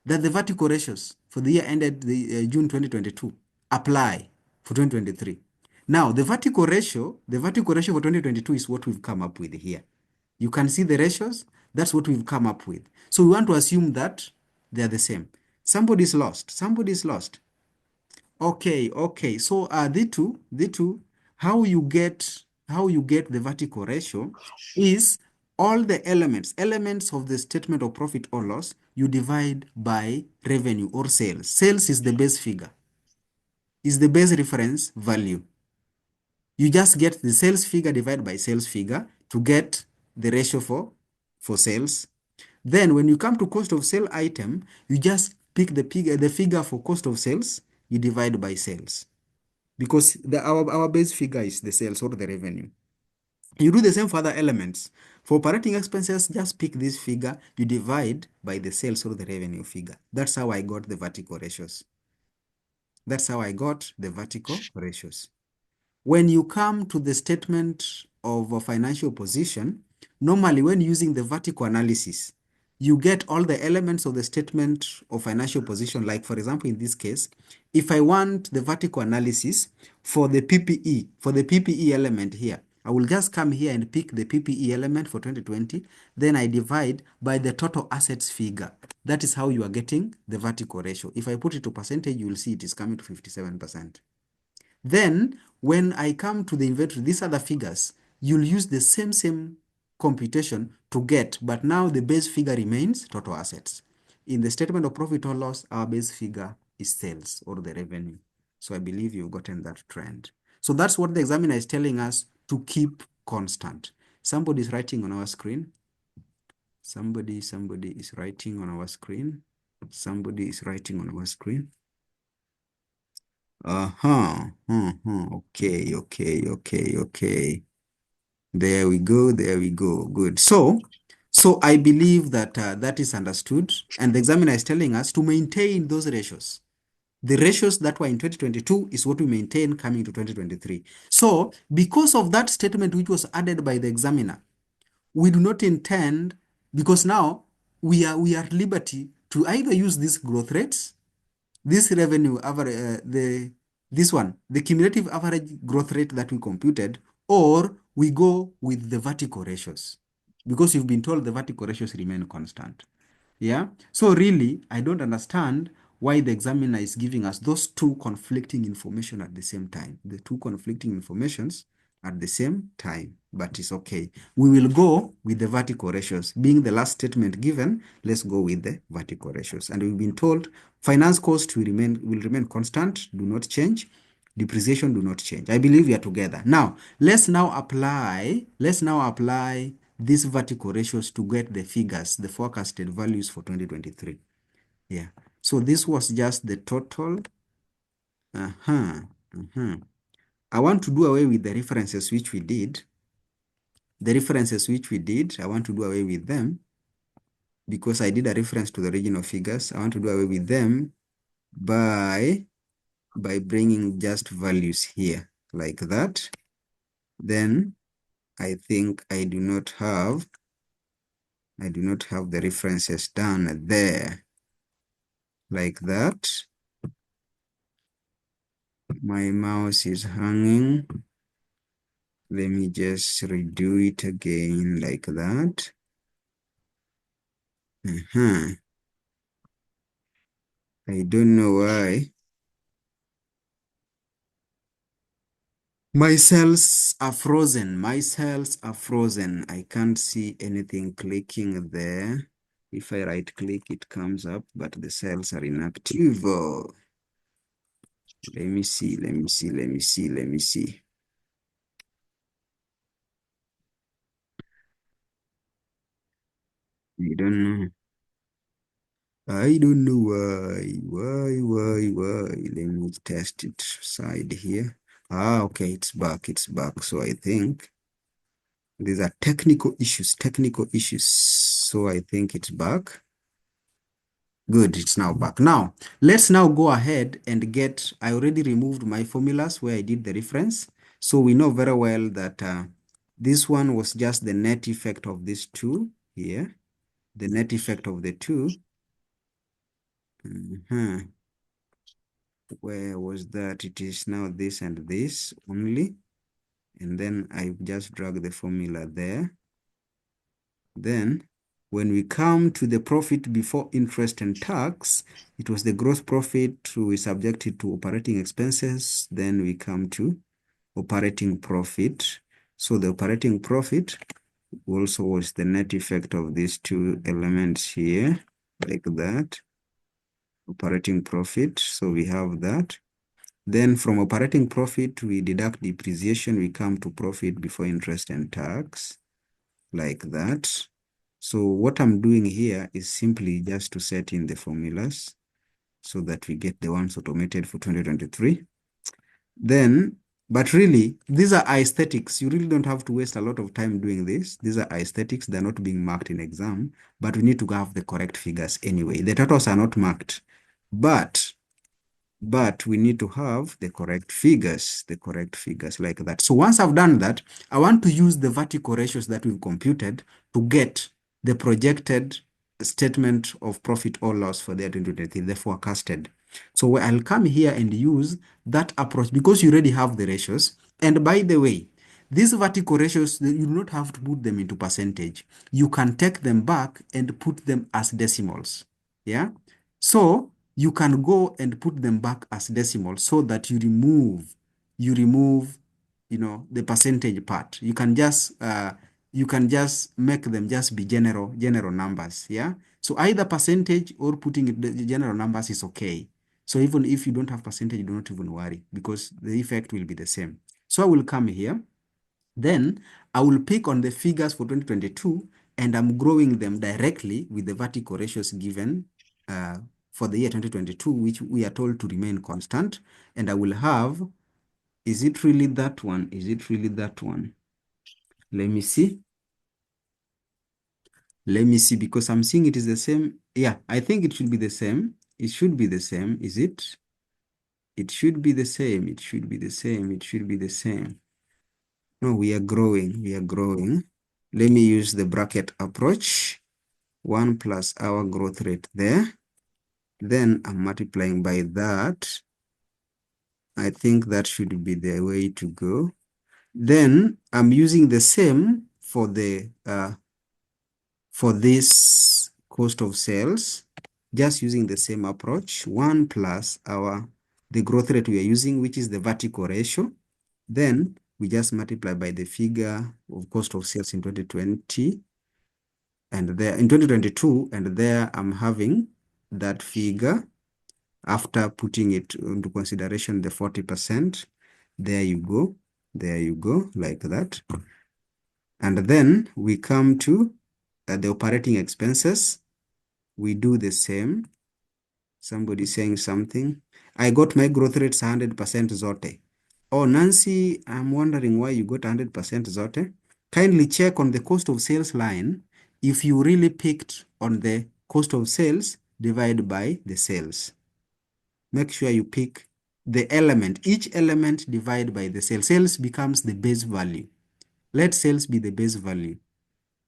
that the vertical ratios for the year ended June 2022 apply for 2023. Now, the vertical ratio for 2022 is what we've come up with here. You can see the ratios. That's what we've come up with. So we want to assume that they're the same. Somebody's lost. Somebody's lost. Okay, okay. So the two, how you get the vertical ratio is all the elements of the statement of profit or loss, you divide by revenue or sales. Sales is the base figure, is the base reference value. You just get the sales figure divided by sales figure to get the ratio for sales. Then when you come to cost of sale item, you just pick the figure for cost of sales, you divide by sales. Because our base figure is the sales or the revenue. You do the same for other elements. For operating expenses, just pick this figure, you divide by the sales or the revenue figure. That's how I got the vertical ratios. That's how I got the vertical ratios. When you come to the statement of a financial position, normally when using the vertical analysis, you get all the elements of the statement of financial position. Like for example, in this case, if I want the vertical analysis for the PPE element here, I will just come here and pick the PPE element for 2020. Then I divide by the total assets figure. That is how you are getting the vertical ratio. If I put it to percentage, you will see it is coming to 57%. Then when I come to the inventory, these other figures, you'll use the same computation to get, but now the base figure remains total assets. In the statement of profit or loss, our base figure is sales or the revenue. So I believe you've gotten that trend. So that's what the examiner is telling us to keep constant. Somebody is writing on our screen. Somebody is writing on our screen. Somebody is writing on our screen. Uh-huh. Okay, okay, okay, okay. There we go, there we go. Good. So I believe that that is understood, and the examiner is telling us to maintain those ratios. The ratios that were in 2022 is what we maintain coming to 2023. So because of that statement which was added by the examiner, we do not intend, because now we are at liberty to either use these growth rates, this revenue average, the cumulative average growth rate that we computed, or we go with the vertical ratios, because you've been told the vertical ratios remain constant. Yeah. So really, I don't understand why the examiner is giving us those two conflicting information at the same time. The two conflicting informations at the same time, but it's okay. We will go with the vertical ratios. Being the last statement given, let's go with the vertical ratios. And we've been told finance cost will remain constant, do not change. Depreciation do not change. I believe we are together. Now, let's now apply these vertical ratios to get the figures, the forecasted values for 2023. Yeah. So this was just the total. I want to do away with the references which we did. The references which we did, I want to do away with them because I did a reference to the original figures. I want to do away with them by bringing just values here like that. Then I think I do not have the references done there like that. My mouse is hanging. Let me just redo it again like that. I don't know why. My cells are frozen. My cells are frozen. I can't see anything clicking there. If I right click, it comes up, but the cells are inactive. Let me see. I don't know. I don't know why. Why? Let me test it side here. Ah, okay, it's back. So I think these are technical issues. So I think it's back. Good, it's now back. Now, let's now go ahead and I already removed my formulas where I did the reference. So we know very well that this one was just the net effect of these two here. The net effect of the two. Where was that? It is now this and this only. And then I just drag the formula there. Then when we come to the profit before interest and tax, it was the gross profit we subjected to operating expenses. Then we come to operating profit. So the operating profit also was the net effect of these two elements here, like that. Operating profit. So we have that. Then from operating profit, we deduct depreciation. We come to profit before interest and tax, like that. So what I'm doing here is simply just to set in the formulas so that we get the ones automated for 2023. Then, but really, these are aesthetics. You really don't have to waste a lot of time doing this. These are aesthetics. They're not being marked in exam, but we need to have the correct figures anyway. The totals are not marked, but we need to have the correct figures like that. So once I've done that, I want to use the vertical ratios that we've computed to get the projected statement of profit or loss for the year 2023, the forecasted. So I'll come here and use that approach because you already have the ratios. And by the way, these vertical ratios, you do not have to put them into percentage. You can take them back and put them as decimals. Yeah. So you can go and put them back as decimals so that you remove, the percentage part. You can just make them just be general numbers. Yeah. So either percentage or putting it the general numbers is okay. So even if you don't have percentage, do not even worry because the effect will be the same. So I will come here. Then I will pick on the figures for 2022 and I'm growing them directly with the vertical ratios given for the year 2022, which we are told to remain constant. And I will have, is it really that one? Is it really that one? Let me see. Let me see, because I'm seeing it is the same. Yeah, I think it should be the same. It should be the same. Is it? It should be the same. It should be the same. It should be the same. No, we are growing. We are growing. Let me use the bracket approach. 1 plus our growth rate there. Then I'm multiplying by that. I think that should be the way to go. Then I'm using the same for the for this cost of sales, just using the same approach. 1 plus the growth rate we are using, which is the vertical ratio. Then we just multiply by the figure of cost of sales in 2020 and there in 2022, and there I'm having that figure after putting it into consideration, the 40%. There you go. There you go, like that. And then we come to the operating expenses. We do the same. Somebody saying something. I got my growth rates 100% Zote. Oh, Nancy, I'm wondering why you got 100% Zote. Kindly check on the cost of sales line if you really picked on the cost of sales divided by the sales. Make sure you pick the element. Each element divide by the sales. Sales becomes the base value. Let sales be the base value.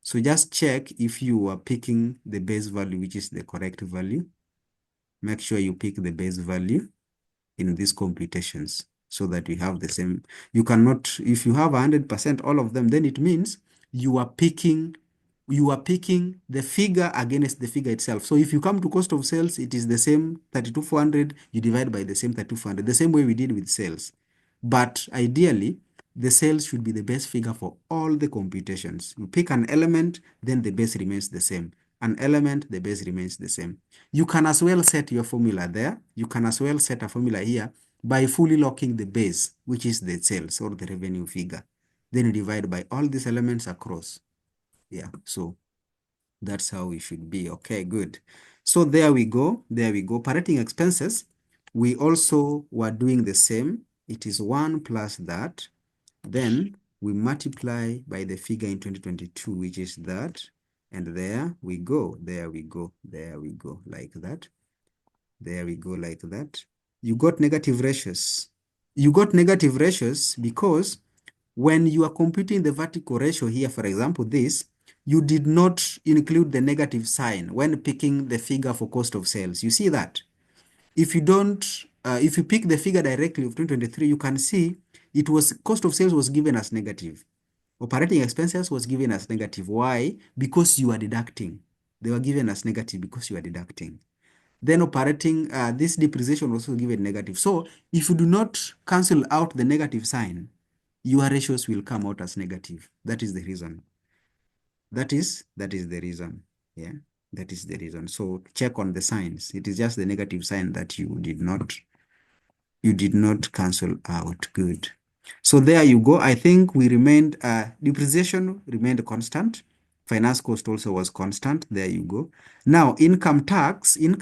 So just check if you are picking the base value, which is the correct value. Make sure you pick the base value in these computations so that you have the same. You cannot, if you have 100% all of them, then it means you are picking the figure against the figure itself. So if you come to cost of sales, it is the same 32,400, you divide by the same 32,400, the same way we did with sales. But ideally, the sales should be the best figure for all the computations. You pick an element, then the base remains the same. An element, the base remains the same. You can as well set your formula there. You can as well set a formula here by fully locking the base, which is the sales or the revenue figure. Then you divide by all these elements across. Yeah, so that's how we should be. Okay, good. So there we go. There we go. Operating expenses, we also were doing the same. It is 1 plus that. Then we multiply by the figure in 2022, which is that. And there we go. There we go. There we go. Like that. There we go. Like that. You got negative ratios. You got negative ratios because when you are computing the vertical ratio here, for example, this, you did not include the negative sign when picking the figure for cost of sales. You see that? If you don't if you pick the figure directly of 2023, you can see it was cost of sales was given as negative. Operating expenses was given as negative. Why? Because you are deducting. They were given as negative because you are deducting. Then operating, this depreciation was also given negative. So if you do not cancel out the negative sign, your ratios will come out as negative. That is the reason. That is the reason. Yeah, that is the reason. So check on the signs. It is just the negative sign that you did not cancel out. Good. So there you go. I think we remained, depreciation remained constant. Finance cost also was constant. There you go. Now, income tax, you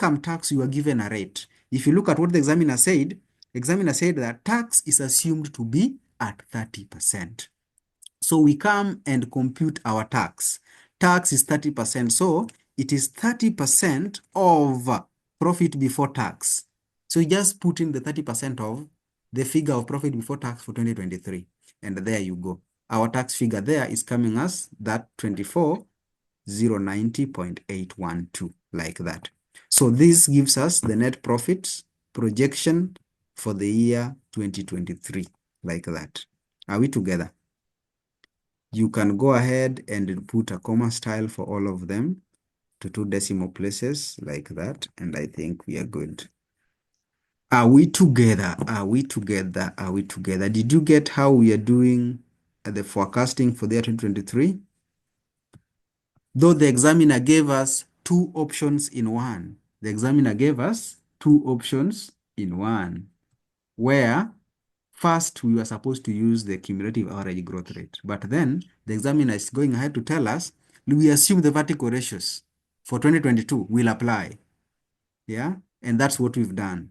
are given a rate. If you look at what the examiner said that tax is assumed to be at 30%. So we come and compute our tax. Tax is 30%. So it is 30% of profit before tax. So you just put in the 30% of the figure of profit before tax for 2023. And there you go. Our tax figure there is coming as that 24,090.812, like that. So this gives us the net profit projection for the year 2023, like that. Are we together? You can go ahead and put a comma style for all of them to 2 decimal places, like that. And I think we are good. Are we together? Are we together? Are we together? Did you get how we are doing the forecasting for the year 2023? Though the examiner gave us 2 options in one. The examiner gave us 2 options in one, where first we were supposed to use the cumulative average growth rate. But then the examiner is going ahead to tell us, we assume the vertical ratios for 2022 will apply. Yeah, and that's what we've done.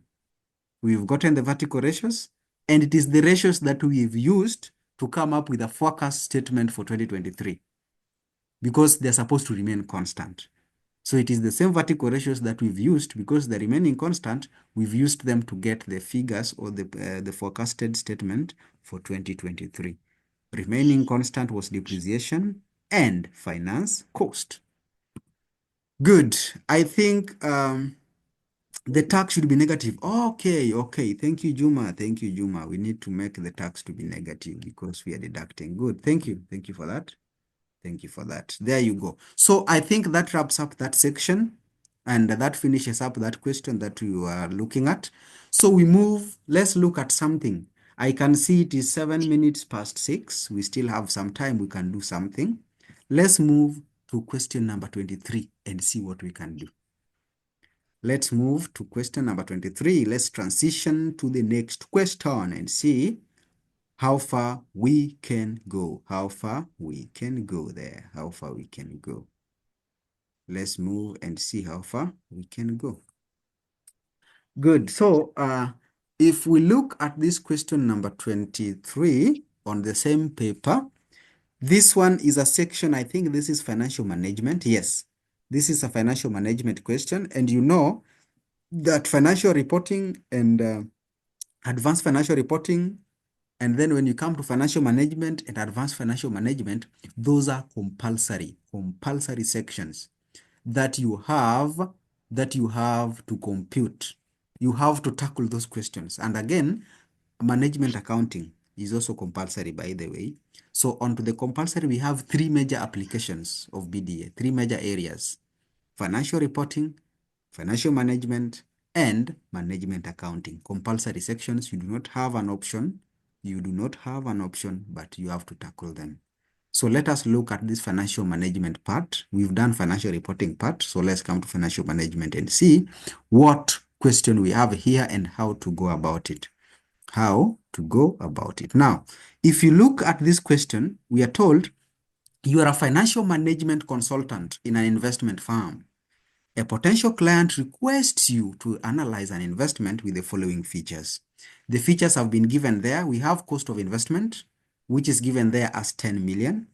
We've gotten the vertical ratios, and it is the ratios that we've used to come up with a forecast statement for 2023, because they're supposed to remain constant. So it is the same vertical ratios that we've used, because they're remaining constant, we've used them to get the figures or the forecasted statement for 2023. Remaining constant was depreciation and finance cost. Good. I think the tax should be negative. Okay. Thank you, Juma. Thank you, Juma. We need to make the tax to be negative because we are deducting. Good. Thank you. Thank you for that. Thank you for that. There you go. So I think that wraps up that section, and that finishes up that question that you are looking at. So we move, let's look at something. I can see it is 7 minutes past 6. We still have some time. We can do something. Let's move to question number 23 and see what we can do. Let's move to question number 23. Let's transition to the next question and see how far we can go. How far we can go there. How far we can go. Let's move and see how far we can go. Good. So if we look at this question number 23 on the same paper, this one is a section, I think this is financial management. Yes, this is a financial management question. And you know that financial reporting and advanced financial reporting, and then when you come to financial management and advanced financial management, those are compulsory sections that you have to compute. You have to tackle those questions. And again, management accounting is also compulsory, by the way. So onto the compulsory, we have 3 major applications of BDA, 3 major areas: financial reporting, financial management, and management accounting. Compulsory sections. You do not have an option. You do not have an option, but you have to tackle them. So let us look at this financial management part. We've done financial reporting part. So let's come to financial management and see what question we have here and how to go about it. How to go about it. Now, if you look at this question, we are told you are a financial management consultant in an investment firm. A potential client requests you to analyze an investment with the following features. The features have been given there. We have cost of investment, which is given there as 10 million.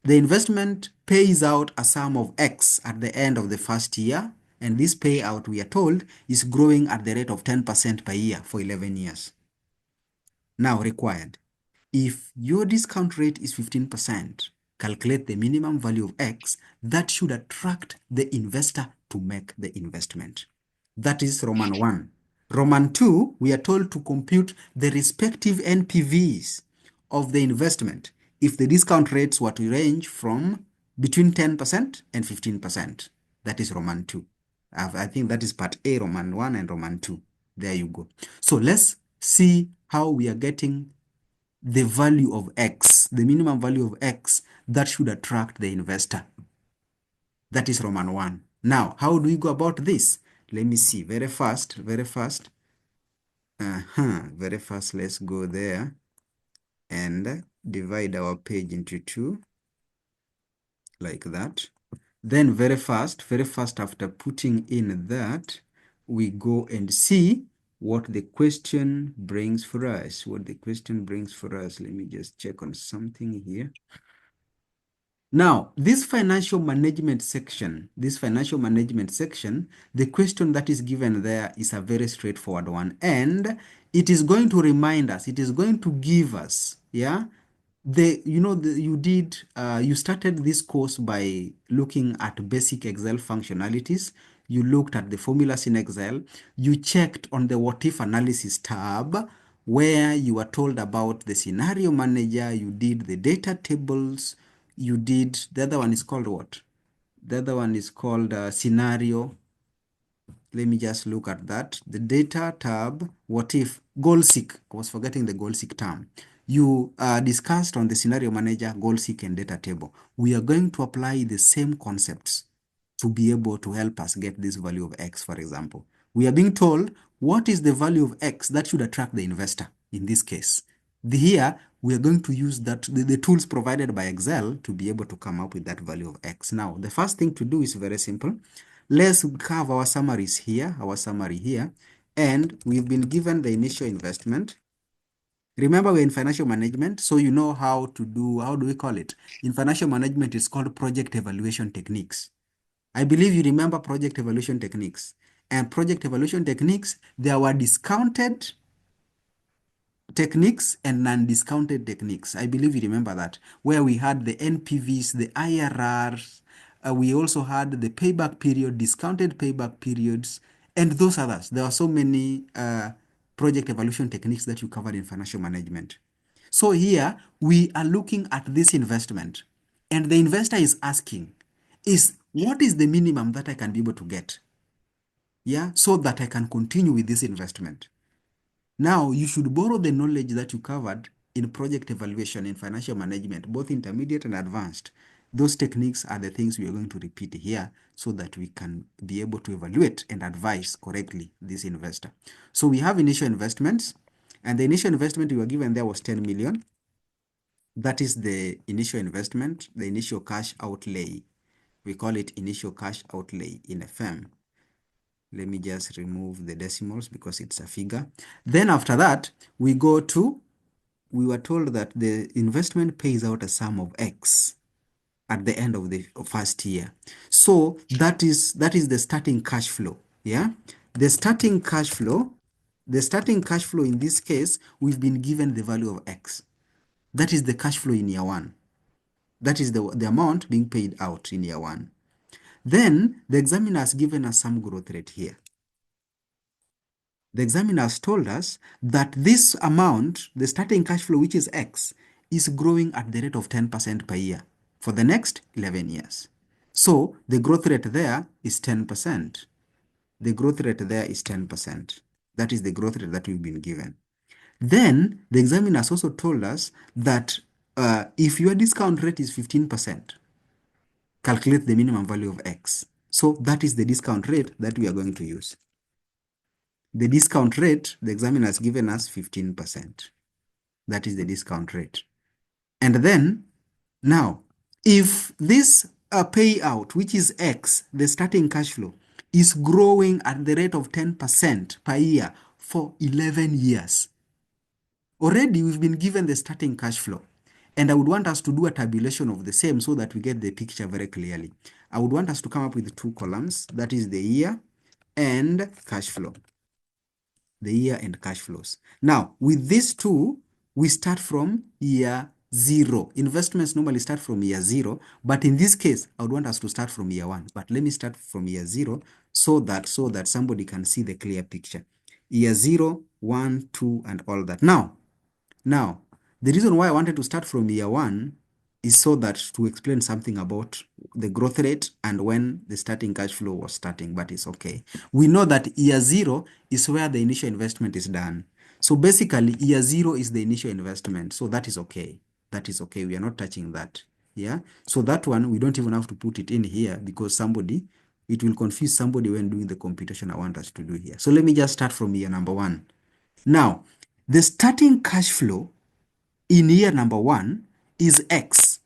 The investment pays out a sum of X at the end of the first year, and this payout, we are told, is growing at the rate of 10% per year for 11 years. Now, required. If your discount rate is 15%, calculate the minimum value of X that should attract the investor to make the investment. That is Roman 1. Roman 2, we are told to compute the respective NPVs of the investment if the discount rates were to range from between 10% and 15%. That is Roman 2. I think that is part A, Roman 1 and Roman 2. There you go. So let's see how we are getting the value of X, the minimum value of X that should attract the investor. That is Roman 1. Now, how do we go about this? Let me see. Very fast. Very fast, let's go there and divide our page into two, like that. Then very fast after putting in that, we go and see what the question brings for us. Let me just check on something here. Now, this financial management section, the question that is given there is a very straightforward one. And it is going to remind us, it is going to give us, yeah, you started this course by looking at basic Excel functionalities. You looked at the formulas in Excel. You checked on the what if analysis tab where you were told about the scenario manager. You did the data tables. You did, the other one is called what? The other one is called scenario. Let me just look at that. The data tab, what if, goal seek. I was forgetting the goal seek term. You discussed on the scenario manager, goal seek and data table. We are going to apply the same concepts to be able to help us get this value of X, for example. We are being told what is the value of X that should attract the investor in this case. Here, we are going to use the tools provided by Excel to be able to come up with that value of X. Now, the first thing to do is very simple. Let's have our summaries here, and we've been given the initial investment. Remember, we're in financial management, so you know how to do, how do we call it? In financial management, it's called project evaluation techniques. I believe you remember project evaluation techniques. And project evaluation techniques, there were discounted techniques and non-discounted techniques. I believe you remember that, where we had the NPVs, the IRRs, we also had the payback period, discounted payback periods, and those others. There are so many project evaluation techniques that you covered in financial management. So here, we are looking at this investment, and the investor is asking, what is the minimum that I can be able to get? Yeah, so that I can continue with this investment. Now, you should borrow the knowledge that you covered in project evaluation in financial management, both intermediate and advanced. Those techniques are the things we are going to repeat here so that we can be able to evaluate and advise correctly this investor. So we have initial investments, and the initial investment we were given there was 10 million. That is the initial investment, the initial cash outlay. We call it initial cash outlay in a firm. Let me just remove the decimals because it's a figure. Then after that, we were told that the investment pays out a sum of X at the end of the first year. So that is the starting cash flow. Yeah. The starting cash flow in this case, we've been given the value of X. That is the cash flow in year one. That is the amount being paid out in year one. Then the examiner has given us some growth rate here. The examiner has told us that this amount, the starting cash flow, which is X, is growing at the rate of 10% per year for the next 11 years. So the growth rate there is 10%. The growth rate there is 10%. That is the growth rate that we've been given. Then the examiner has also told us that if your discount rate is 15%, calculate the minimum value of X. So that is the discount rate that we are going to use. The discount rate, the examiner has given us 15%. That is the discount rate. And then, now, if this payout, which is X, the starting cash flow, is growing at the rate of 10% per year for 11 years, already we've been given the starting cash flow. And I would want us to do a tabulation of the same so that we get the picture very clearly. I would want us to come up with two columns, that is the year and cash flow. The year and cash flows. Now, with these two, we start from year 0. Investments normally start from year 0, but in this case, I would want us to start from year 1. But let me start from year 0 so that somebody can see the clear picture. year 0, 1, 2, and all that. Now, the reason why I wanted to start from year 1 is so that to explain something about the growth rate and when the starting cash flow was starting, but it's okay. We know that year 0 is where the initial investment is done. So basically, year 0 is the initial investment. So that is okay. That is okay. We are not touching that. Yeah. So that one, we don't even have to put it in here because it will confuse somebody when doing the computation I want us to do here. So let me just start from year number 1. Now, the starting cash flow in year number 1 is X.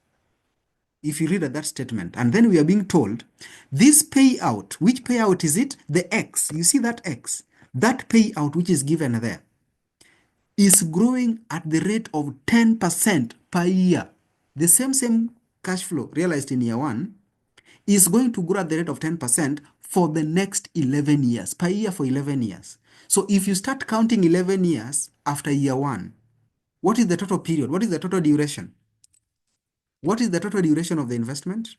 If you read that statement, and then we are being told this payout, which payout is it? The X. You see that X? That payout which is given there is growing at the rate of 10% per year. The same cash flow realized in year 1 is going to grow at the rate of 10% for the next 11 years, per year for 11 years. So if you start counting 11 years after year 1, what is the total period? What is the total duration? What is the total duration of the investment?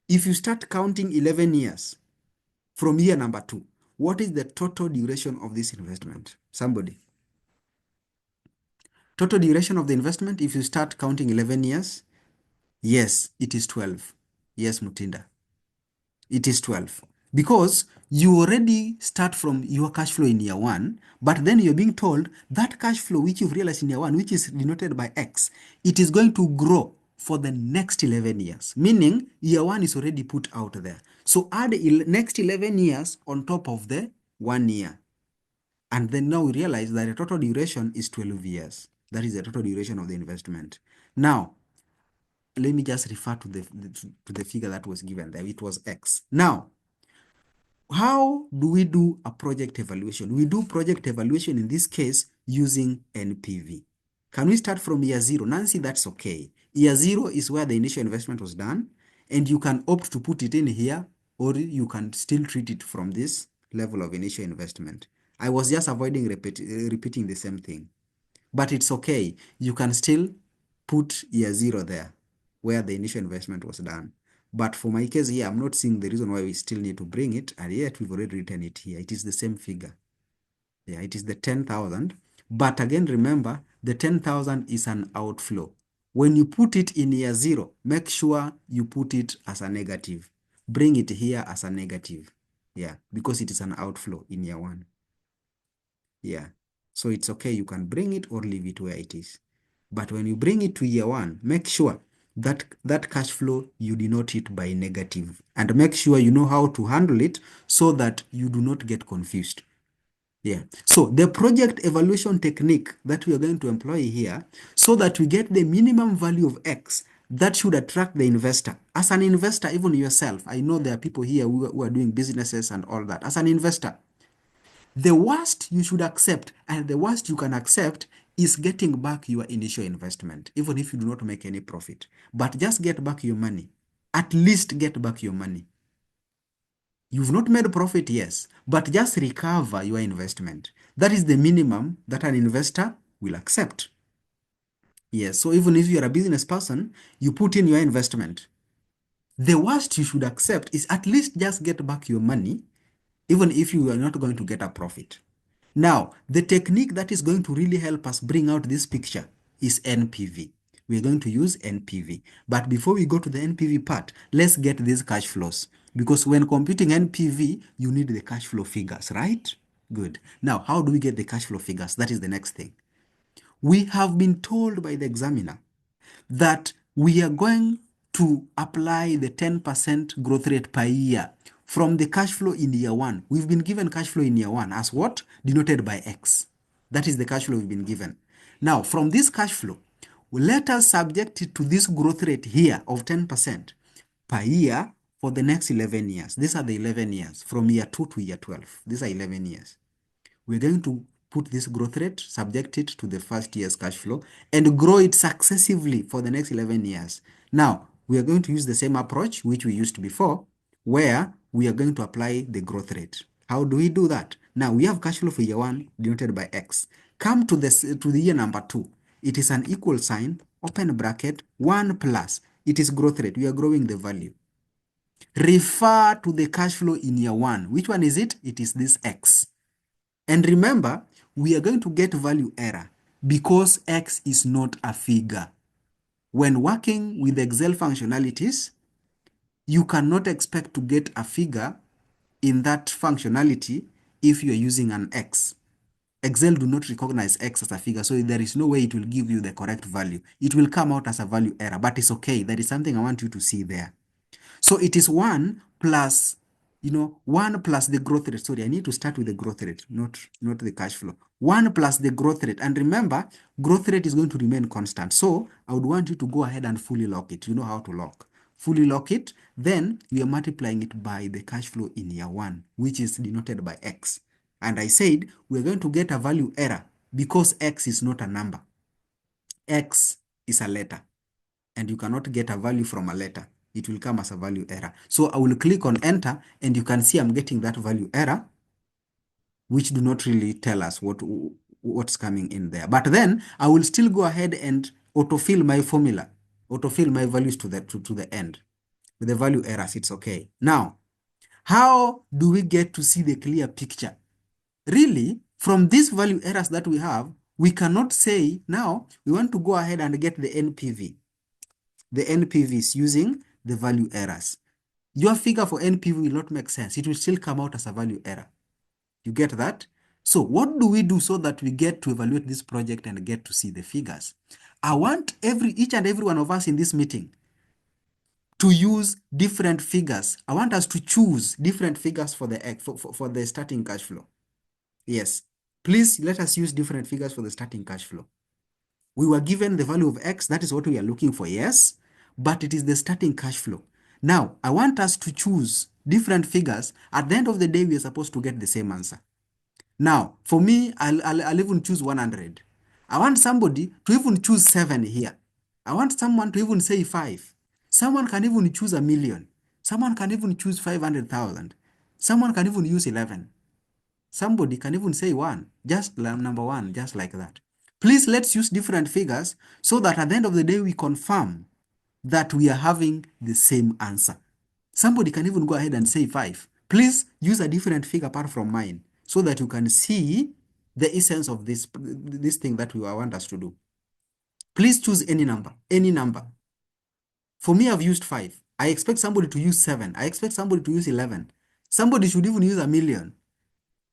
If you start counting 11 years from year number 2, what is the total duration of this investment? Somebody. Total duration of the investment, if you start counting 11 years, yes, it is 12. Yes, Mutinda. It is 12. Because you already start from your cash flow in year 1, but then you're being told that cash flow which you've realized in year 1, which is denoted by X, it is going to grow for the next 11 years, meaning year 1 is already put out there. So add next 11 years on top of the 1 year. And then now we realize that the total duration is 12 years. That is the total duration of the investment. Now, let me just refer to the figure that was given there. It was X. Now, how do we do a project evaluation? We do project evaluation in this case using NPV. Can we start from year 0? Nancy, that's okay. Year 0 is where the initial investment was done, and you can opt to put it in here, or you can still treat it from this level of initial investment. I was just avoiding repeating the same thing. But it's okay. You can still put year 0 there, where the initial investment was done. But for my case here, I'm not seeing the reason why we still need to bring it, and yet we've already written it here. It is the same figure. Yeah, it is the 10,000. But again, remember, the 10,000 is an outflow. When you put it in year 0, make sure you put it as a negative. Bring it here as a negative. Yeah, because it is an outflow in year 1. Yeah, so it's okay. You can bring it or leave it where it is. But when you bring it to year 1, make sure that that cash flow you denote it by negative, and make sure you know how to handle it so that you do not get confused. Yeah. So the project evaluation technique that we are going to employ here, so that we get the minimum value of X that should attract the investor. As an investor, even yourself, I know there are people here who are doing businesses and all that. As an investor, the worst you should accept and the worst you can accept is getting back your initial investment, even if you do not make any profit. But just get back your money. At least get back your money. You've not made profit, yes, but just recover your investment. That is the minimum that an investor will accept. Yes, so even if you're a business person, you put in your investment. The worst you should accept is at least just get back your money, even if you are not going to get a profit. Now, the technique that is going to really help us bring out this picture is NPV. We're going to use NPV. But before we go to the NPV part, let's get these cash flows. Because when computing NPV, you need the cash flow figures, right? Good. Now, how do we get the cash flow figures? That is the next thing. We have been told by the examiner that we are going to apply the 10% growth rate per year from the cash flow in year 1. We've been given cash flow in year 1 as what? Denoted by X. That is the cash flow we've been given. Now, from this cash flow, let us subject it to this growth rate here of 10% per year for the next 11 years. These are the 11 years from year 2 to year 12. These are 11 years. We're going to put this growth rate, subject it to the first year's cash flow, and grow it successively for the next 11 years. Now, we are going to use the same approach which we used before, where we are going to apply the growth rate. How do we do that? Now, we have cash flow for year 1 denoted by X. Come to the year number 2. It is an equal sign, open bracket, 1 plus. It is growth rate. We are growing the value. Refer to the cash flow in year 1. Which one is it? It is this X. And remember, we are going to get value error because X is not a figure. When working with Excel functionalities, you cannot expect to get a figure in that functionality if you are using an X. Excel do not recognize X as a figure, so there is no way it will give you the correct value. It will come out as a value error, but it's okay. That is something I want you to see there. So it is 1 plus, 1 plus the growth rate. Sorry, I need to start with the growth rate, not the cash flow. 1 plus the growth rate. And remember, growth rate is going to remain constant. So I would want you to go ahead and fully lock it. You know how to lock. Fully lock it. Then we are multiplying it by the cash flow in year 1, which is denoted by X. And I said we're going to get a value error because X is not a number. X is a letter. And you cannot get a value from a letter. It will come as a value error. So I will click on enter and you can see I'm getting that value error, which do not really tell us what's coming in there. But then I will still go ahead and autofill my formula, autofill my values to the end. With the value errors, it's okay. Now, how do we get to see the clear picture? Really, from these value errors that we have, we cannot say now we want to go ahead and get the NPV. The NPVs using the value errors. Your figure for NPV will not make sense. It will still come out as a value error. You get that? So what do we do so that we get to evaluate this project and get to see the figures? I want each and every one of us in this meeting to use different figures. I want us to choose different figures for the starting cash flow. Yes. Please let us use different figures for the starting cash flow. We were given the value of X. That is what we are looking for, yes. But it is the starting cash flow. Now, I want us to choose different figures. At the end of the day, we are supposed to get the same answer. Now, for me, I'll even choose 100. I want somebody to even choose 7 here. I want someone to even say 5. Someone can even choose 1,000,000. Someone can even choose 500,000. Someone can even use 11. Somebody can even say 1, just number 1, just like that. Please, let's use different figures so that at the end of the day, we confirm that we are having the same answer. Somebody can even go ahead and say 5. Please use a different figure apart from mine so that you can see the essence of this thing that we want us to do. Please choose any number, any number. For me, I've used 5. I expect somebody to use 7. I expect somebody to use 11. Somebody should even use 1,000,000.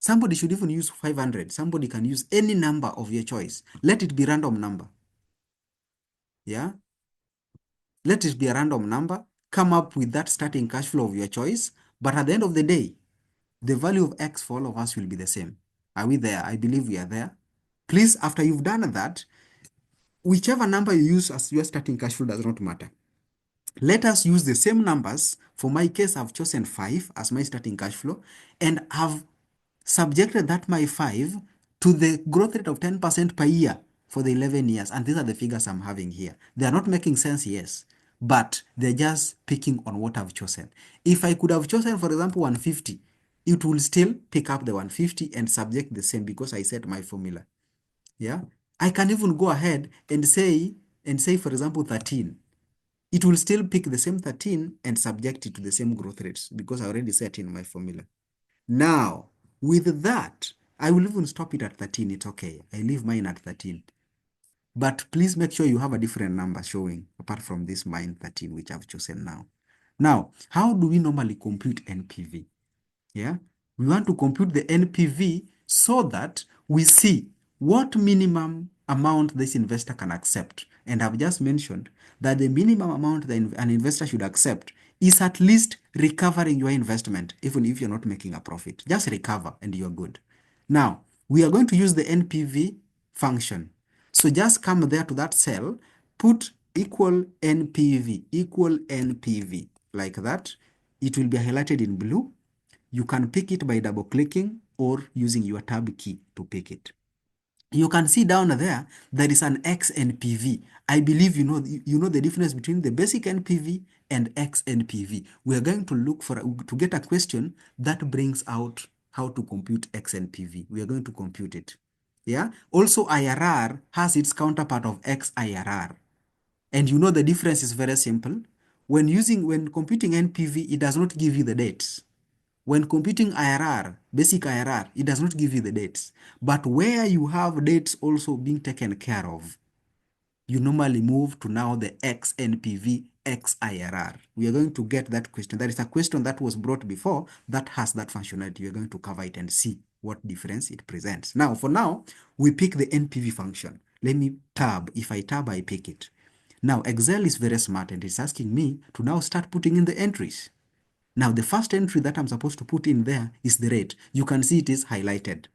Somebody should even use 500. Somebody can use any number of your choice. Let it be random number. Yeah? Let it be a random number. Come up with that starting cash flow of your choice. But at the end of the day, the value of X for all of us will be the same. Are we there? I believe we are there. Please, after you've done that, whichever number you use as your starting cash flow does not matter. Let us use the same numbers. For my case, I've chosen 5 as my starting cash flow, and I've subjected that my 5 to the growth rate of 10% per year for the 11 years. And these are the figures I'm having here. They are not making sense, yes, but they're just picking on what I've chosen. If I could have chosen, for example, 150, it will still pick up the 150 and subject the same because I set my formula. Yeah, I can even go ahead and say, for example, 13. It will still pick the same 13 and subject it to the same growth rates because I already set in my formula. Now, with that, I will even stop it at 13. It's okay. I leave mine at 13. But please make sure you have a different number showing apart from this mine 13, which I've chosen now. Now, how do we normally compute NPV? Yeah, we want to compute the NPV so that we see what minimum amount this investor can accept. And I've just mentioned that the minimum amount that an investor should accept is at least recovering your investment, even if you're not making a profit. Just recover and you're good. Now, we are going to use the NPV function. So just come there to that cell, put equal NPV, like that. It will be highlighted in blue. You can pick it by double clicking or using your tab key to pick it. You can see down there is an X NPV. I believe you know the difference between the basic NPV and X NPV. We are going to look to get a question that brings out how to compute X NPV. We are going to compute it. Yeah. Also, IRR has its counterpart of X IRR. And you know the difference is very simple. When computing NPV, it does not give you the dates. when computing IRR, basic IRR, it does not give you the dates. But where you have dates also being taken care of, you normally move to now the X NPV, X IRR. We are going to get that question. That is a question that was brought before that has that functionality. We are going to cover it and see what difference it presents. Now, for now, we pick the NPV function. Let me tab. If I tab, I pick it. Now, Excel is very smart and it's asking me to now start putting in the entries. Now, the first entry that I'm supposed to put in there is the rate. You can see it is highlighted.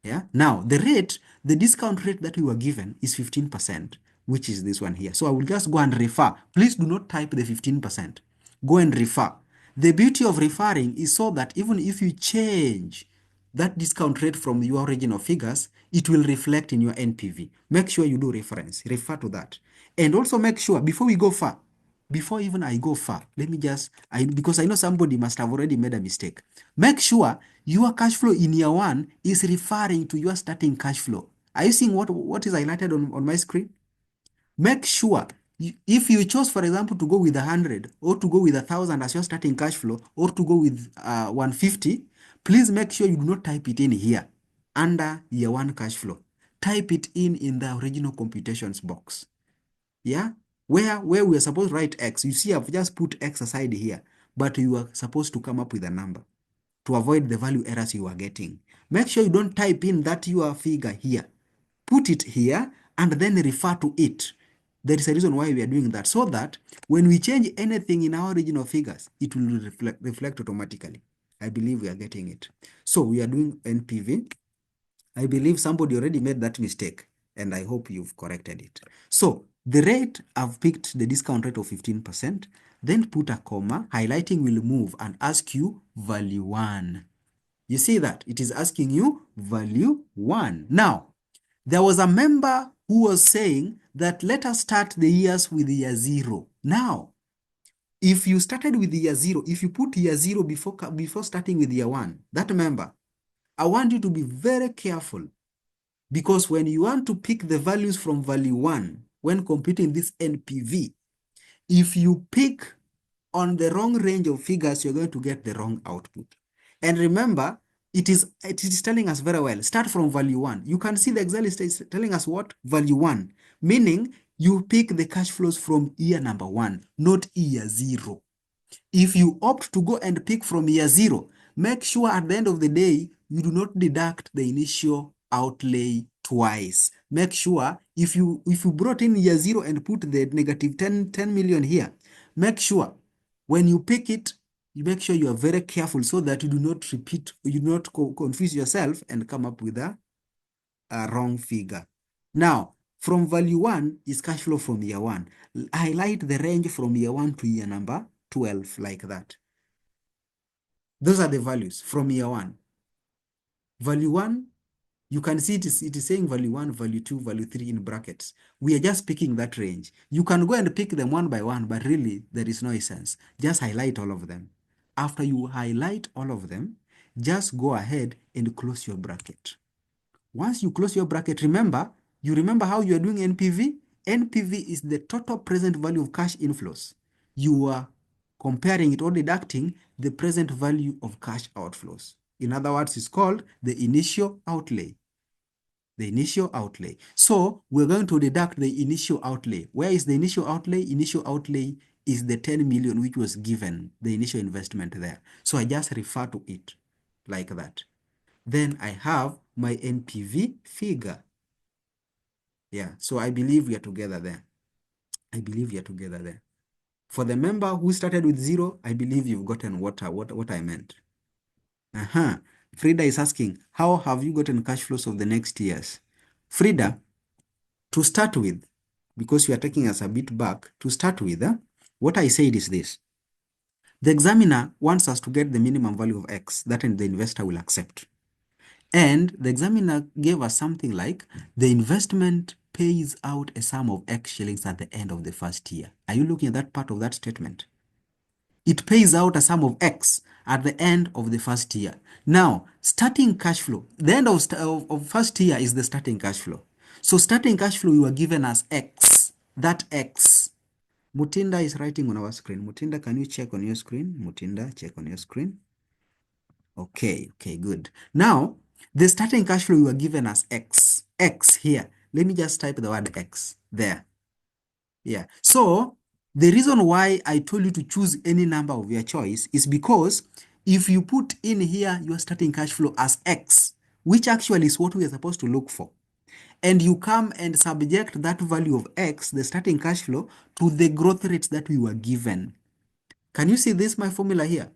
Yeah. Now, the rate, the discount rate that we were given is 15%, which is this one here. So I will just go and refer. Please do not type the 15%. Go and refer. The beauty of referring is so that even if you change that discount rate from your original figures, it will reflect in your NPV. Make sure you do reference, refer to that. And also make sure, before we go far, before even I go far, let me just, because I know somebody must have already made a mistake. Make sure your cash flow in year one is referring to your starting cash flow. Are you seeing what is highlighted on my screen? Make sure if you chose, for example, to go with 100 or to go with 1,000 as your starting cash flow or to go with 150, please make sure you do not type it in here under year one cash flow. Type it in the original computations box. Yeah, where we are supposed to write X. You see, I've just put X aside here, but you are supposed to come up with a number to avoid the value errors you are getting. Make sure you don't type in that your figure here. Put it here and then refer to it. There is a reason why we are doing that, so that when we change anything in our original figures, it will reflect automatically. I believe we are getting it. So we are doing NPV. I believe somebody already made that mistake, and I hope you've corrected it. So the rate, I've picked the discount rate of 15%, then put a comma, highlighting will move and ask you value 1. You see that? It is asking you value 1. Now, there was a member who was saying that let us start the years with year 0. Now, if you started with year 0, if you put year 0 before starting with year 1, that member, I want you to be very careful, because when you want to pick the values from value 1, when computing this NPV, if you pick on the wrong range of figures, you're going to get the wrong output. And remember, it is telling us very well, start from value 1. You can see the Excel is telling us what? Value 1, meaning you pick the cash flows from year number 1, not year 0. If you opt to go and pick from year 0, make sure at the end of the day, you do not deduct the initial outlay twice. Make sure if you brought in year 0 and put the negative 10 million here, make sure when you pick it, you make sure you are very careful so that you do not repeat, you do not confuse yourself and come up with a wrong figure. Now, from value 1 is cash flow from year 1. Highlight the range from year 1 to year number 12, like that. Those are the values from year 1. Value 1, you can see it is saying value 1, value 2, value 3 in brackets. We are just picking that range. You can go and pick them one by one, but really there is no essence. Just highlight all of them. After you highlight all of them, just go ahead and close your bracket. Once you close your bracket, you remember how you are doing NPV? NPV is the total present value of cash inflows. You are comparing it or deducting the present value of cash outflows. In other words, it's called the initial outlay. The initial outlay. So we're going to deduct the initial outlay. Where is the initial outlay? Initial outlay is the 10 million which was given, the initial investment there. So I just refer to it like that. Then I have my NPV figure. Yeah, so I believe we are together there. I believe we are together there. For the member who started with 0, I believe you've gotten what I meant. Frida is asking, how have you gotten cash flows of the next years? Frida, to start with, because you are taking us a bit back, to start with, what I said is this. The examiner wants us to get the minimum value of X that the investor will accept. And the examiner gave us something like, the investment pays out a sum of X shillings at the end of the first year. Are you looking at that part of that statement? It pays out a sum of X at the end of the first year. Now, starting cash flow, the end of first year is the starting cash flow. So starting cash flow, you are given as X. That X. Mutinda is writing on our screen. Mutinda, can you check on your screen? Mutinda, check on your screen. Okay, okay, good. Now, the starting cash flow we were given as X. X here. Let me just type the word X there. Yeah. So the reason why I told you to choose any number of your choice is because if you put in here your starting cash flow as X, which actually is what we are supposed to look for, and you come and subject that value of X, the starting cash flow, to the growth rates that we were given. Can you see this, my formula here?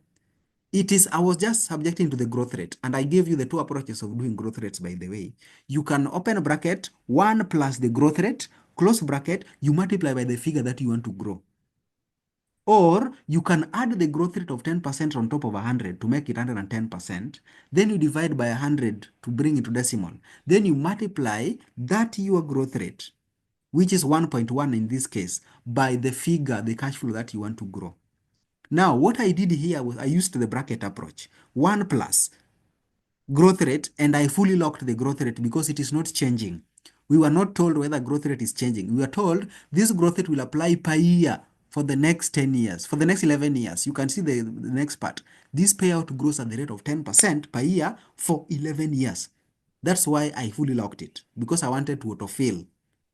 It is, I was just subjecting to the growth rate, and I gave you the two approaches of doing growth rates, by the way. You can open bracket 1 plus the growth rate, close bracket, you multiply by the figure that you want to grow. Or you can add the growth rate of 10% on top of 100 to make it 110%. Then you divide by 100 to bring it to decimal. Then you multiply that your growth rate, which is 1.1 in this case, by the figure, the cash flow that you want to grow. Now, what I did here was I used the bracket approach. 1 plus growth rate, and I fully locked the growth rate because it is not changing. We were not told whether growth rate is changing. We were told this growth rate will apply per year for the next 10 years, for the next 11 years. You can see the next part. This payout grows at the rate of 10% per year for 11 years. That's why I fully locked it, because I wanted to autofill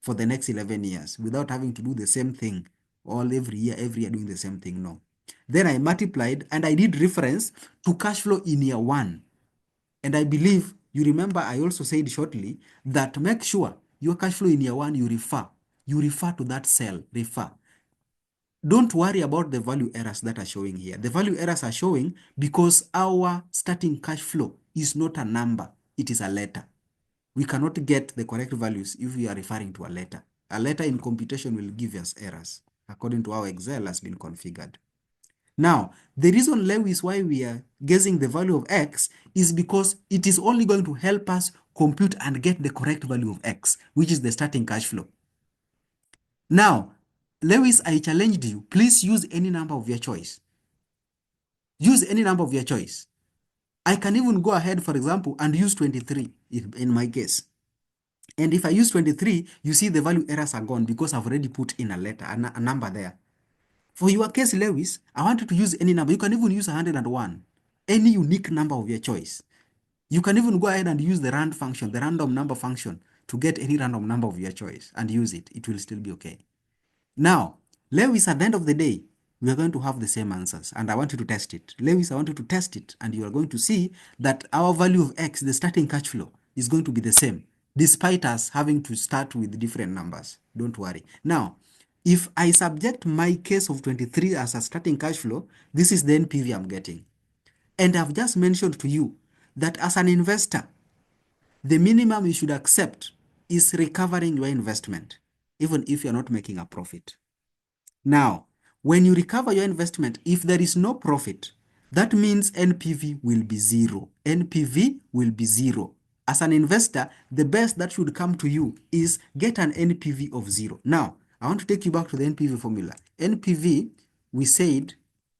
for the next 11 years without having to do the same thing all every year doing the same thing. No. Then I multiplied and I did reference to cash flow in year 1. And I believe you remember I also said shortly that make sure your cash flow in year 1 you refer to that cell, refer. Don't worry about the value errors that are showing here. The value errors are showing because our starting cash flow is not a number, it is a letter. We cannot get the correct values if we are referring to a letter. A letter in computation will give us errors according to how Excel has been configured. Now, the reason, Lewis, why we are guessing the value of X is because it is only going to help us compute and get the correct value of X, which is the starting cash flow. Now, Lewis, I challenged you. Please use any number of your choice. Use any number of your choice. I can even go ahead, for example, and use 23 in my case. And if I use 23, you see the value errors are gone because I've already put in a letter, a number there. For your case, Lewis, I want you to use any number. You can even use 101, any unique number of your choice. You can even go ahead and use the rand function, the random number function, to get any random number of your choice and use it. It will still be okay. Now, Lewis, at the end of the day, we are going to have the same answers, and I want you to test it. Lewis, I want you to test it, and you are going to see that our value of X, the starting cash flow, is going to be the same, despite us having to start with different numbers. Don't worry. Now, if I subject my case of 23 as a starting cash flow, this is the NPV I'm getting. And I've just mentioned to you that as an investor, the minimum you should accept is recovering your investment, even if you're not making a profit. Now, when you recover your investment, if there is no profit, that means NPV will be zero. NPV will be zero. As an investor, the best that should come to you is get an NPV of zero. Now, I want to take you back to the NPV formula. NPV, we said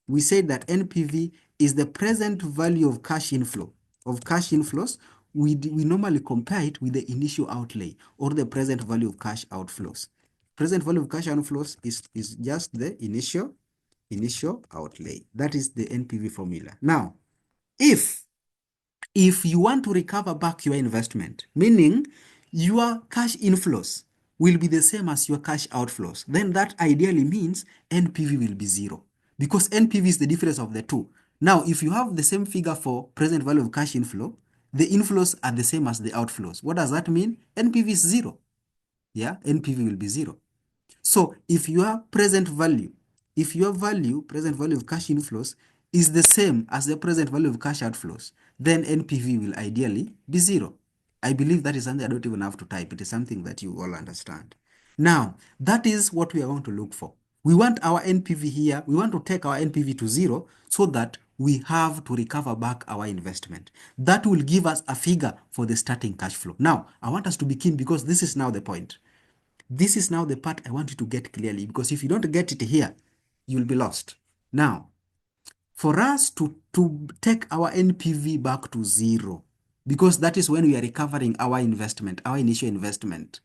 that NPV is the present value of cash inflow, of cash inflows. We normally compare it with the initial outlay or the present value of cash outflows. Present value of cash outflows is just the initial outlay. That is the NPV formula. Now, if you want to recover back your investment, meaning your cash inflows will be the same as your cash outflows, then that ideally means NPV will be zero, because NPV is the difference of the two. Now, if you have the same figure for present value of cash inflow, the inflows are the same as the outflows. What does that mean? NPV is zero. Yeah, NPV will be zero. So if your present value, present value of cash inflows is the same as the present value of cash outflows, then NPV will ideally be zero. I believe that is something I don't even have to type. It is something that you all understand. Now, that is what we are going to look for. We want our NPV here. We want to take our NPV to zero so that we have to recover back our investment. That will give us a figure for the starting cash flow. Now, I want us to be keen because this is now the point. This is now the part I want you to get clearly, because if you don't get it here, you'll be lost. Now, for us to take our NPV back to zero, because that is when we are recovering our investment, our initial investment.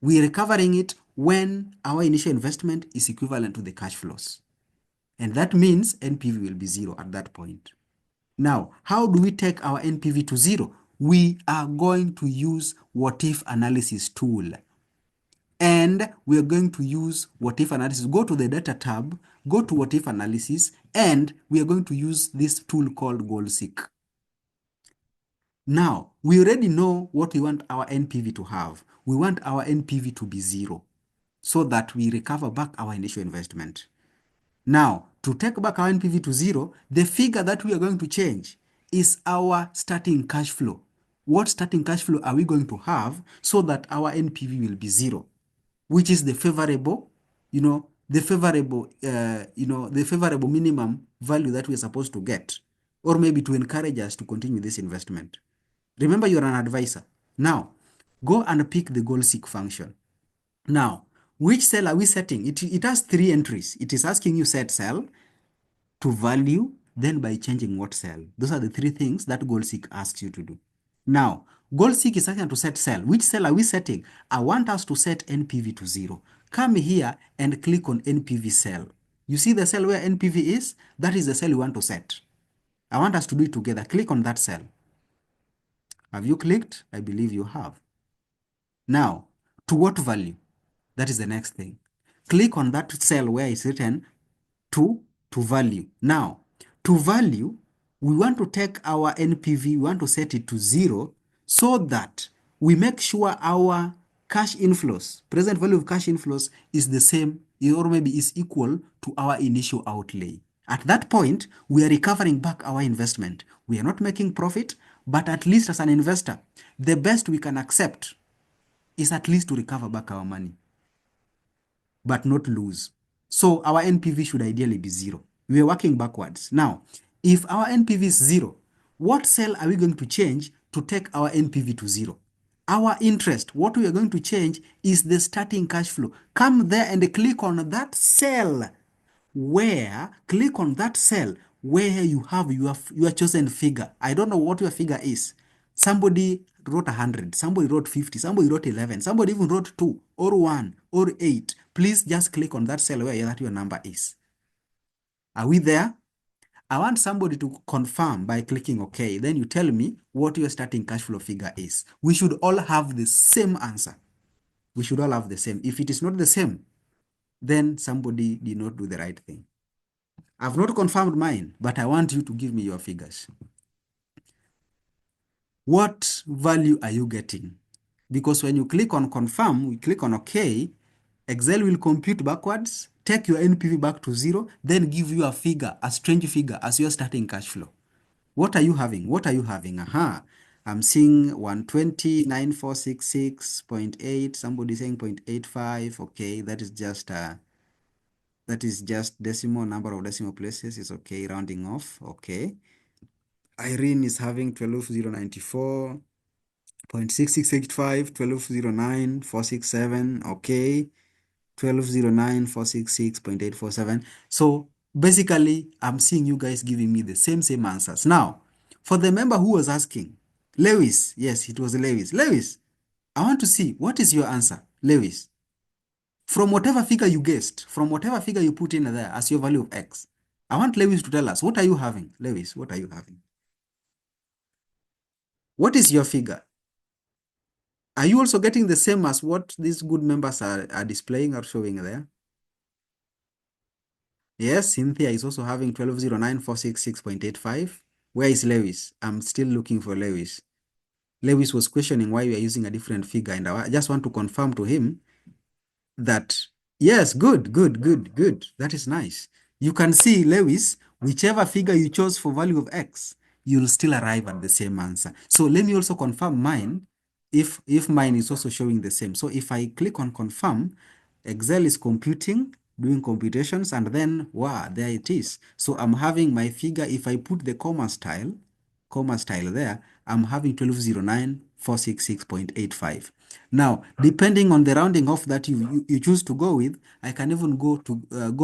We are recovering it when our initial investment is equivalent to the cash flows. And that means NPV will be zero at that point. Now, how do we take our NPV to zero? We are going to use what if analysis tool. And we are going to use what if analysis. Go to the data tab, go to what if analysis, and we are going to use this tool called goal seek. Now, we already know what we want our NPV to have. We want our NPV to be zero so that we recover back our initial investment. Now, to take back our NPV to zero, the figure that we are going to change is our starting cash flow. What starting cash flow are we going to have so that our NPV will be zero, which is the favorable, the favorable minimum value that we're supposed to get, or maybe to encourage us to continue this investment. Remember, you're an advisor. Now, go and pick the goal seek function. Now, which cell are we setting? It has three entries. It is asking you set cell, to value, then by changing what cell. Those are the three things that goal seek asks you to do. Now, goal seek is asking to set cell. Which cell are we setting? I want us to set NPV to zero. Come here and click on NPV cell. You see the cell where NPV is? That is the cell you want to set. I want us to do it together. Click on that cell. Have you clicked? I believe you have. Now, to what value? That is the next thing. Click on that cell where it's written to value. Now, to value, we want to take our NPV, we want to set it to zero so that we make sure our cash inflows, present value of cash inflows is the same or maybe is equal to our initial outlay. At that point, we are recovering back our investment. We are not making profit, but at least as an investor, the best we can accept is at least to recover back our money, but not lose. So our NPV should ideally be zero. We are working backwards. Now, if our NPV is zero, what cell are we going to change to take our NPV to zero? Our interest, what we are going to change is the starting cash flow. Come there and click on that cell where you have your chosen figure. I don't know what your figure is. Somebody wrote 100, somebody wrote 50, somebody wrote 11, somebody even wrote 2 or 1 or 8. Please just click on that cell where that your number is. Are we there? I want somebody to confirm by clicking OK. Then you tell me what your starting cash flow figure is. We should all have the same answer. We should all have the same. If it is not the same, then somebody did not do the right thing. I've not confirmed mine, but I want you to give me your figures. What value are you getting? Because when you click on confirm, we click on OK, Excel will compute backwards, take your NPV back to zero, then give you a figure, a strange figure as your starting cash flow. What are you having? What are you having? Aha. I'm seeing 120,946.8. Somebody saying 0.85. Okay, that is just decimal, number of decimal places. It's okay, rounding off. Okay. Irene is having 12,094. 0.6685, 1209, 467, okay, 1209, 466.847. So basically, I'm seeing you guys giving me the same answers. Now, for the member who was asking, Lewis, yes, it was Lewis. Lewis, I want to see, what is your answer, Lewis? From whatever figure you guessed, from whatever figure you put in there as your value of X, I want Lewis to tell us, what are you having? Lewis, what are you having? What is your figure? Are you also getting the same as what these good members are displaying or showing there? Yes, Cynthia is also having 1209,466.85. Where is Lewis? I'm still looking for Lewis. Lewis was questioning why we are using a different figure, and I just want to confirm to him that, yes, good. That is nice. You can see, Lewis, whichever figure you chose for value of X, you'll still arrive at the same answer. So let me also confirm mine, if mine is also showing the same. So if I click on confirm, Excel is computing, doing computations, and then, wow, there it is. So I'm having my figure. If I put the comma style there, I'm having 1209,466.85. Now, depending on the rounding off that you choose to go with, I can even go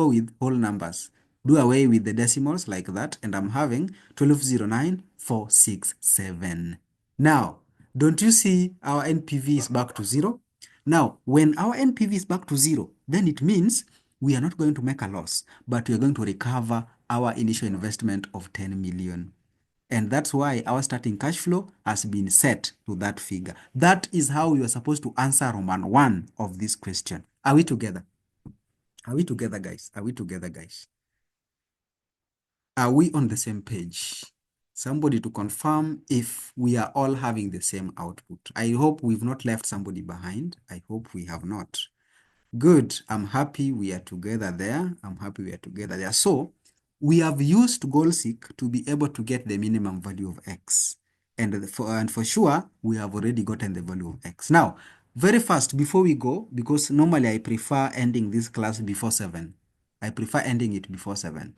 with whole numbers. Do away with the decimals like that, and I'm having 1209,467. Now, don't you see our NPV is back to zero? Now, when our NPV is back to zero, then it means we are not going to make a loss, but we are going to recover our initial investment of 10 million. And that's why our starting cash flow has been set to that figure. That is how you are supposed to answer Roman 1 of this question. Are we together? Are we together, guys? Are we together, guys? Are we on the same page? Somebody to confirm if we are all having the same output. I hope we've not left somebody behind. I hope we have not. Good. I'm happy we are together there. I'm happy we are together there. So we have used GoalSeek to be able to get the minimum value of X. And for sure, we have already gotten the value of X. Now, very fast, before we go, because normally I prefer ending this class before 7. I prefer ending it before 7.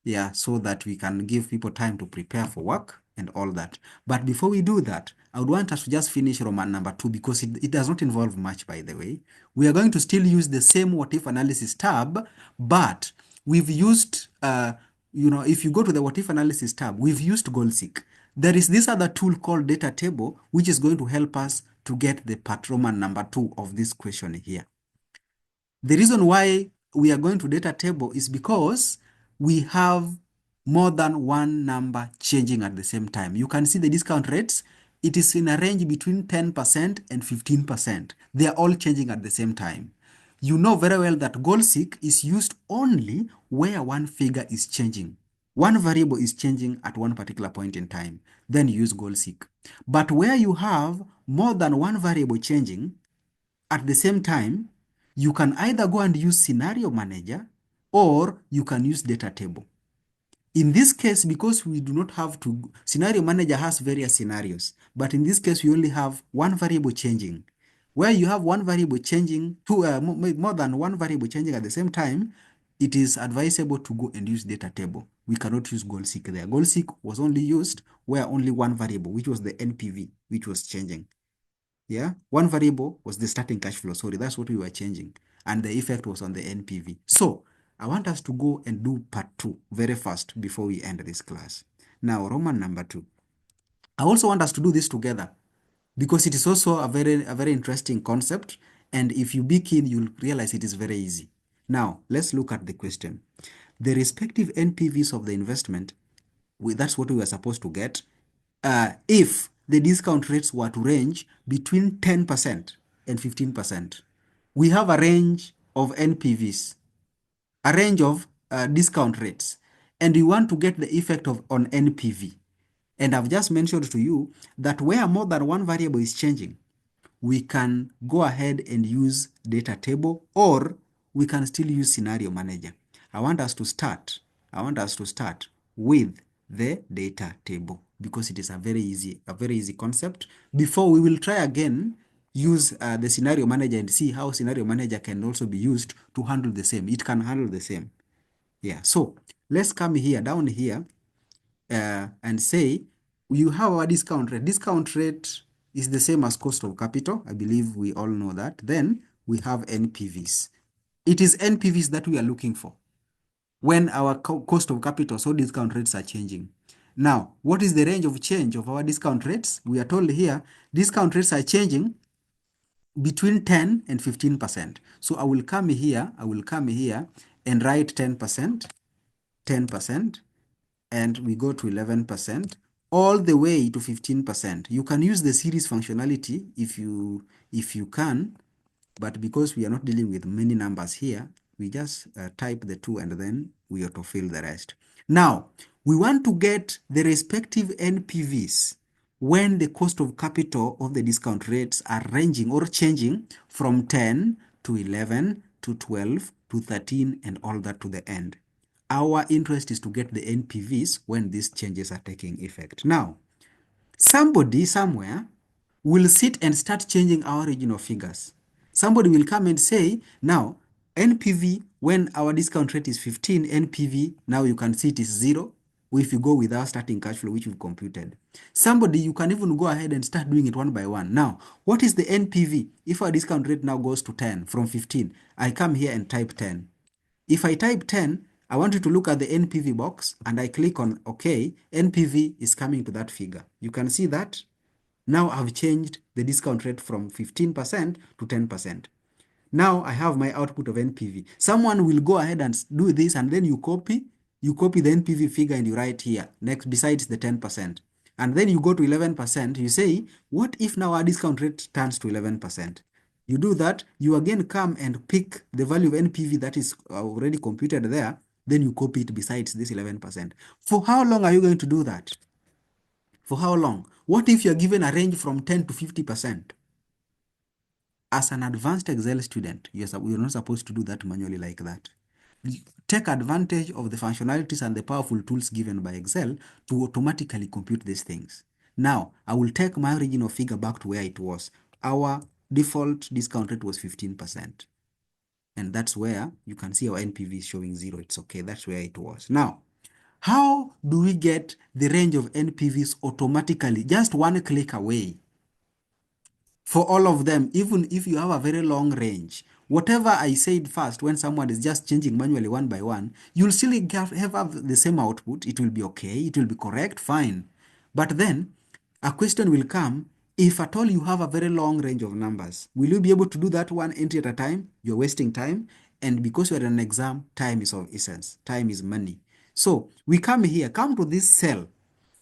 Yeah, so that we can give people time to prepare for work and all that. But before we do that, I would want us to just finish Roman number 2 because it does not involve much, by the way. We are going to still use the same what if analysis tab, but we've used, if you go to the what if analysis tab, we've used GoalSeek. There is this other tool called data table, which is going to help us to get the part Roman number 2 of this question here. The reason why we are going to data table is because we have more than one number changing at the same time. You can see the discount rates. It is in a range between 10% and 15%. They are all changing at the same time. You know very well that GoalSeek is used only where one figure is changing. One variable is changing at one particular point in time. Then you use GoalSeek. But where you have more than one variable changing at the same time, you can either go and use scenario manager or you can use data table. In this case, because we do not have to, scenario manager has various scenarios, but in this case, we only have one variable changing. Where you have one variable changing, more than one variable changing at the same time, it is advisable to go and use data table. We cannot use GoalSeek there. GoalSeek was only used where only one variable, which was the NPV, which was changing. Yeah, one variable was the starting cash flow. Sorry, that's what we were changing. And the effect was on the NPV. So I want us to go and do part 2 very fast before we end this class. Now, Roman number 2. I also want us to do this together because it is also a very interesting concept. And if you be keen, you'll realize it is very easy. Now, let's look at the question. The respective NPVs of the investment, that's what we were supposed to get, if the discount rates were to range between 10% and 15%. We have a range of NPVs, a range of discount rates, and we want to get the effect on NPV. And I've just mentioned to you that where more than one variable is changing, we can go ahead and use data table, or we can still use scenario manager. I want us to start with the data table because it is a very easy concept. Before we will try again, use the scenario manager and see how scenario manager can also be used to handle the same. It can handle the same. Yeah, so let's come here, down here, and say you have our discount rate. Discount rate is the same as cost of capital. I believe we all know that. Then we have NPVs. It is NPVs that we are looking for when our cost of capital, so discount rates are changing. Now, what is the range of change of our discount rates? We are told here, discount rates are changing between 10 and 15%. So I will come here and write 10%, 10%, and we go to 11%, all the way to 15%. You can use the series functionality if you can, but because we are not dealing with many numbers here, we just type the 2 and then we autofill the rest. Now, we want to get the respective NPVs when the cost of capital of the discount rates are ranging or changing from 10 to 11 to 12 to 13 and all that to the end. Our interest is to get the NPVs when these changes are taking effect. Now, somebody somewhere will sit and start changing our original figures. Somebody will come and say, now, NPV, when our discount rate is 15, NPV, now you can see it is 0 if you go with our starting cash flow, which we've computed. Somebody, you can even go ahead and start doing it one by one. Now, what is the NPV? If our discount rate now goes to 10 from 15, I come here and type 10. If I type 10, I want you to look at the NPV box and I click on OK. NPV is coming to that figure. You can see that. Now I've changed the discount rate from 15% to 10%. Now I have my output of NPV. Someone will go ahead and do this and then you copy You copy the NPV figure and you write here, next besides the 10%. And then you go to 11%, you say, what if now our discount rate turns to 11%? You do that, you again come and pick the value of NPV that is already computed there, then you copy it besides this 11%. For how long are you going to do that? For how long? What if you're given a range from 10 to 50%? As an advanced Excel student, you're not supposed to do that manually like that. Take advantage of the functionalities and the powerful tools given by Excel to automatically compute these things. Now, I will take my original figure back to where it was. Our default discount rate was 15%. And that's where you can see our NPV is showing 0. It's okay. That's where it was. Now, how do we get the range of NPVs automatically, just one click away? For all of them, even if you have a very long range, whatever I said first, when someone is just changing manually one by one, you'll still have the same output. It will be okay. It will be correct, fine. But then a question will come, if at all you have a very long range of numbers, will you be able to do that one entry at a time? You're wasting time. And because you're in an exam, time is of essence. Time is money. So we come here, come to this cell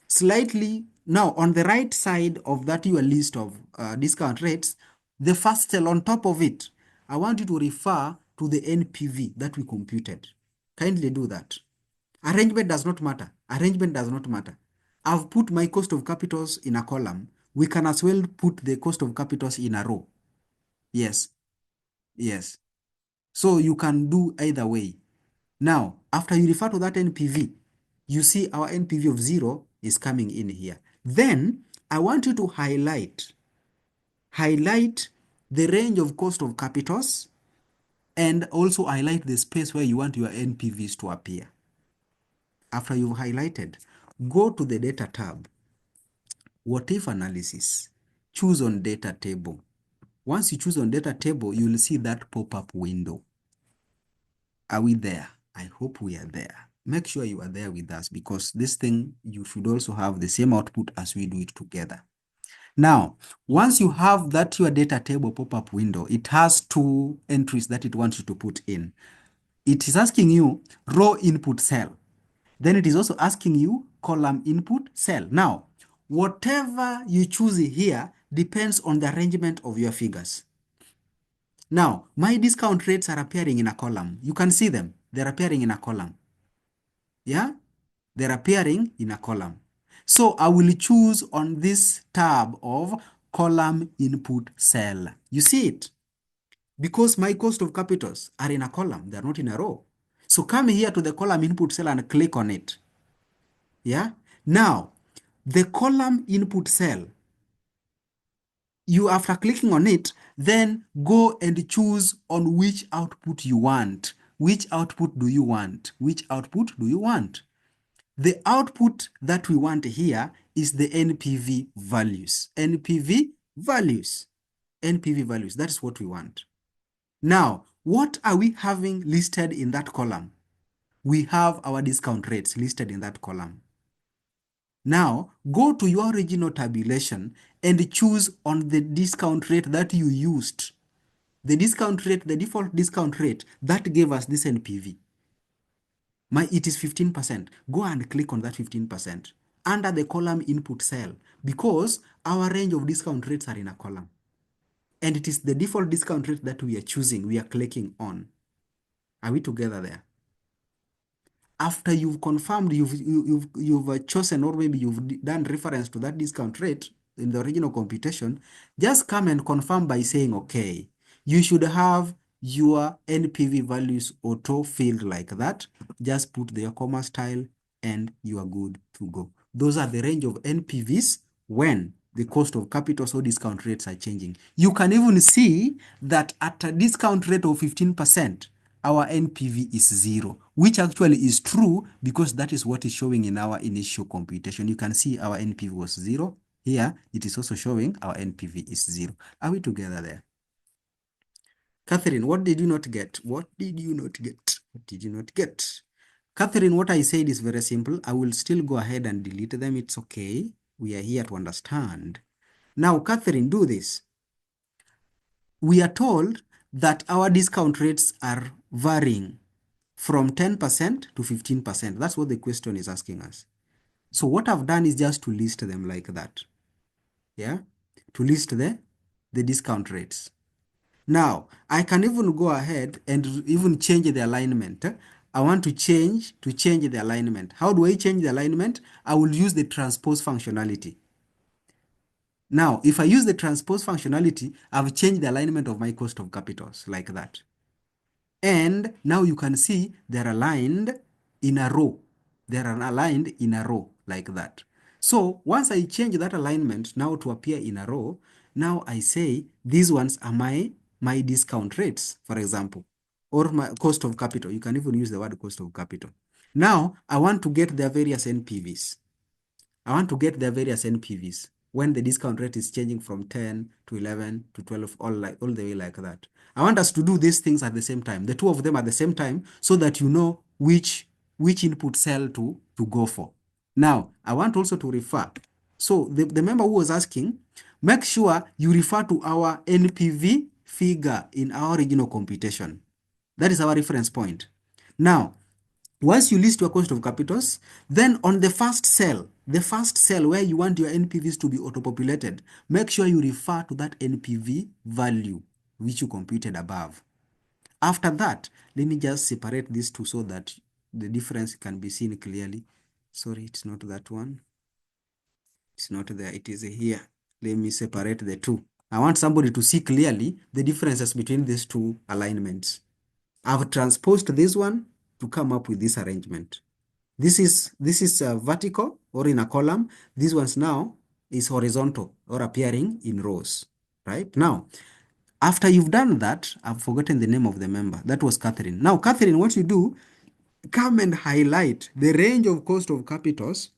slightly. Now, on the right side of that your list of discount rates, the first cell on top of it, I want you to refer to the NPV that we computed. Kindly do that. Arrangement does not matter. Arrangement does not matter. I've put my cost of capitals in a column. We can as well put the cost of capitals in a row. Yes. Yes. So you can do either way. Now, after you refer to that NPV, you see our NPV of 0 is coming in here. Then I want you to highlight the range of cost of capitals and also highlight the space where you want your NPVs to appear. After you've highlighted, go to the data tab, what if analysis, choose on data table. Once you choose on data table, you will see that pop-up window. Are we there? I hope we are there. Make sure you are there with us, because this thing, you should also have the same output as we do it together. Now, once you have that your data table pop-up window, it has two entries that it wants you to put in. It is asking you row input cell. Then it is also asking you column input cell. Now, whatever you choose here depends on the arrangement of your figures. Now, my discount rates are appearing in a column. You can see them. They're appearing in a column. Yeah? They're appearing in a column. So I will choose on this tab of column input cell. You see it? Because my cost of capitals are in a column. They're not in a row. So come here to the column input cell and click on it. Yeah? Now, the column input cell, you after clicking on it, then go and choose on which output you want. Which output do you want? Which output do you want? The output that we want here is the NPV values. NPV values. NPV values. That's what we want. Now, what are we having listed in that column? We have our discount rates listed in that column. Now, go to your original tabulation and choose on the discount rate that you used. The discount rate, the default discount rate, that gave us this NPV. It is 15%. Go and click on that 15% under the column input cell, because our range of discount rates are in a column. And it is the default discount rate that we are choosing, we are clicking on. Are we together there? After you've confirmed, you've chosen, or maybe you've done reference to that discount rate in the original computation, just come and confirm by saying, okay, you should have your NPV values auto-filled like that. Just put the comma style and you are good to go. Those are the range of NPVs when the cost of capital or discount rates are changing. You can even see that at a discount rate of 15%, our NPV is 0, which actually is true because that is what is showing in our initial computation. You can see our NPV was 0. Here, it is also showing our NPV is 0. Are we together there? Catherine, what did you not get? What did you not get? What did you not get? Catherine, what I said is very simple. I will still go ahead and delete them. It's okay. We are here to understand. Now, Catherine, do this. We are told that our discount rates are varying from 10% to 15%. That's what the question is asking us. So what I've done is just to list them like that. Yeah, to list the discount rates. Now, I can even go ahead and even change the alignment. I want to change the alignment. How do I change the alignment? I will use the transpose functionality. Now, if I use the transpose functionality, I've changed the alignment of my cost of capitals like that. And now you can see they're aligned in a row. They're aligned in a row like that. So once I change that alignment now to appear in a row, now I say these ones are my discount rates, for example, or my cost of capital. You can even use the word cost of capital. Now I want to get their various NPVs. I want to get their various NPVs when the discount rate is changing from 10 to 11 to 12, all the way like that. I want us to do these things at the same time, the two of them at the same time, so that you know which input cell to go for. Now, I want also to refer. So the member who was asking, make sure you refer to our NPV figure in our original computation. That is our reference point. Now, once you list your cost of capitals, then on the first cell where you want your NPVs to be auto-populated, make sure you refer to that NPV value which you computed above. After that, let me just separate these two so that the difference can be seen clearly. Sorry, it's not that one. It's not there, it is here. Let me separate the two. I want somebody to see clearly the differences between these two alignments. I've transposed this one to come up with this arrangement. This is vertical or in a column. This one's now is horizontal or appearing in rows, right? Now, after you've done that, I've forgotten the name of the member. That was Catherine. Now, Catherine, what you do, come and highlight the range of cost of capitals,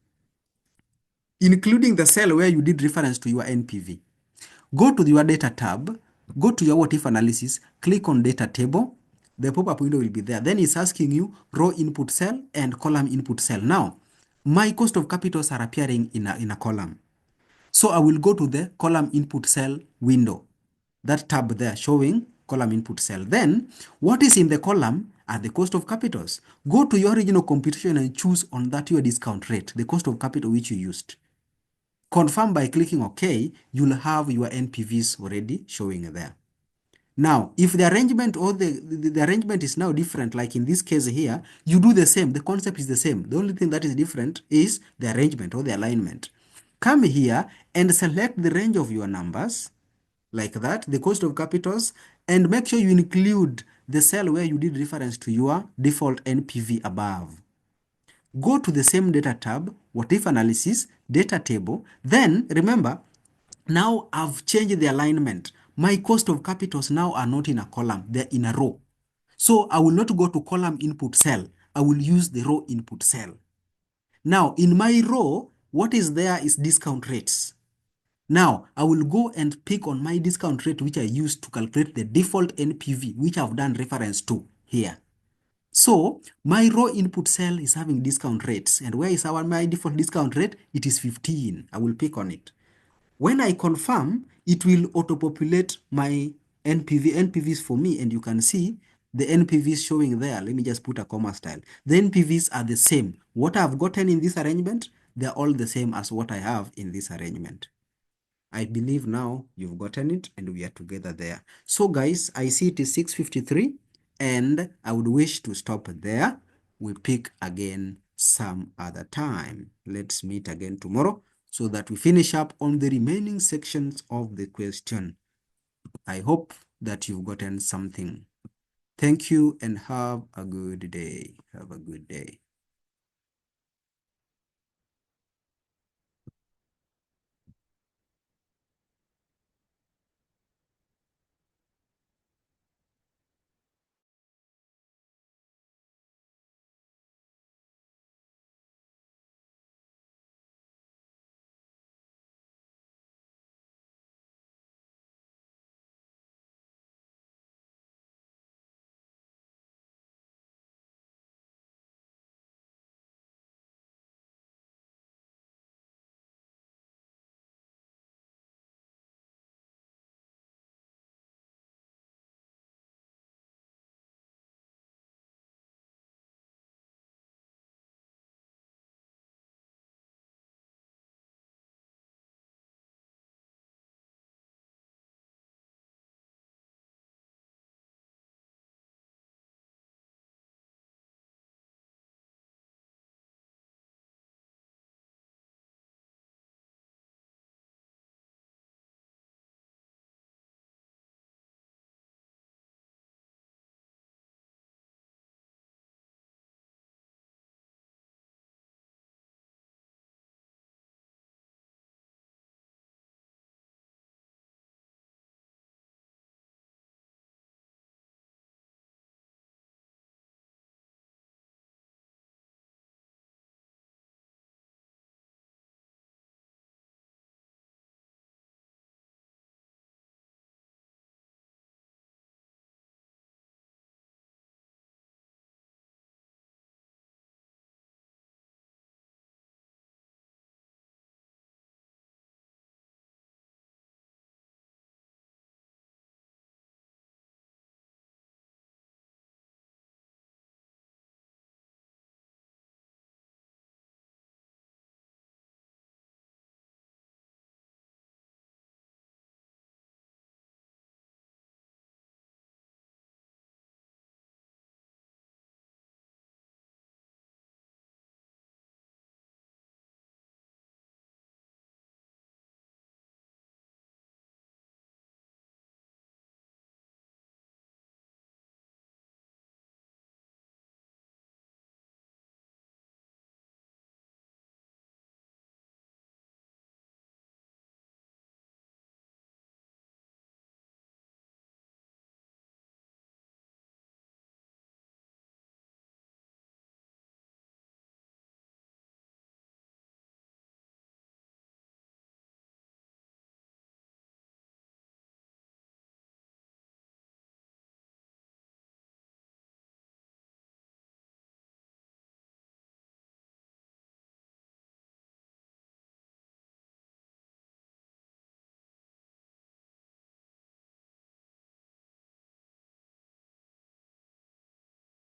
including the cell where you did reference to your NPV. Go to your data tab, go to your what if analysis, click on data table. The pop-up window will be there. Then it's asking you row input cell and column input cell. Now, my cost of capitals are appearing in a column. So I will go to the column input cell window. That tab there showing column input cell. Then what is in the column are the cost of capitals. Go to your original computation and choose on that your discount rate, the cost of capital which you used. Confirm by clicking OK, you'll have your NPVs already showing there. Now, if the arrangement or the arrangement is now different, like in this case here, you do the same. The concept is the same. The only thing that is different is the arrangement or the alignment. Come here and select the range of your numbers, like that, the cost of capitals, and make sure you include the cell where you did reference to your default NPV above. Go to the same data tab, what if analysis, data table. Then remember, now I've changed the alignment. My cost of capitals now are not in a column, they're in a row. So I will not go to column input cell. I will use the row input cell. Now in my row, what is there is discount rates. Now I will go and pick on my discount rate which I used to calculate the default NPV, which I've done reference to here. So my row input cell is having discount rates. And where is my default discount rate? It is 15. I will pick on it. When I confirm, it will auto-populate my NPVs for me. And you can see the NPVs showing there. Let me just put a comma style. The NPVs are the same. What I've gotten in this arrangement, they're all the same as what I have in this arrangement. I believe now you've gotten it and we are together there. So guys, I see it is 6:53 and I would wish to stop there. We pick again some other time. Let's meet again tomorrow so that we finish up on the remaining sections of the question. I hope that you've gotten something. Thank you and have a good day. Have a good day.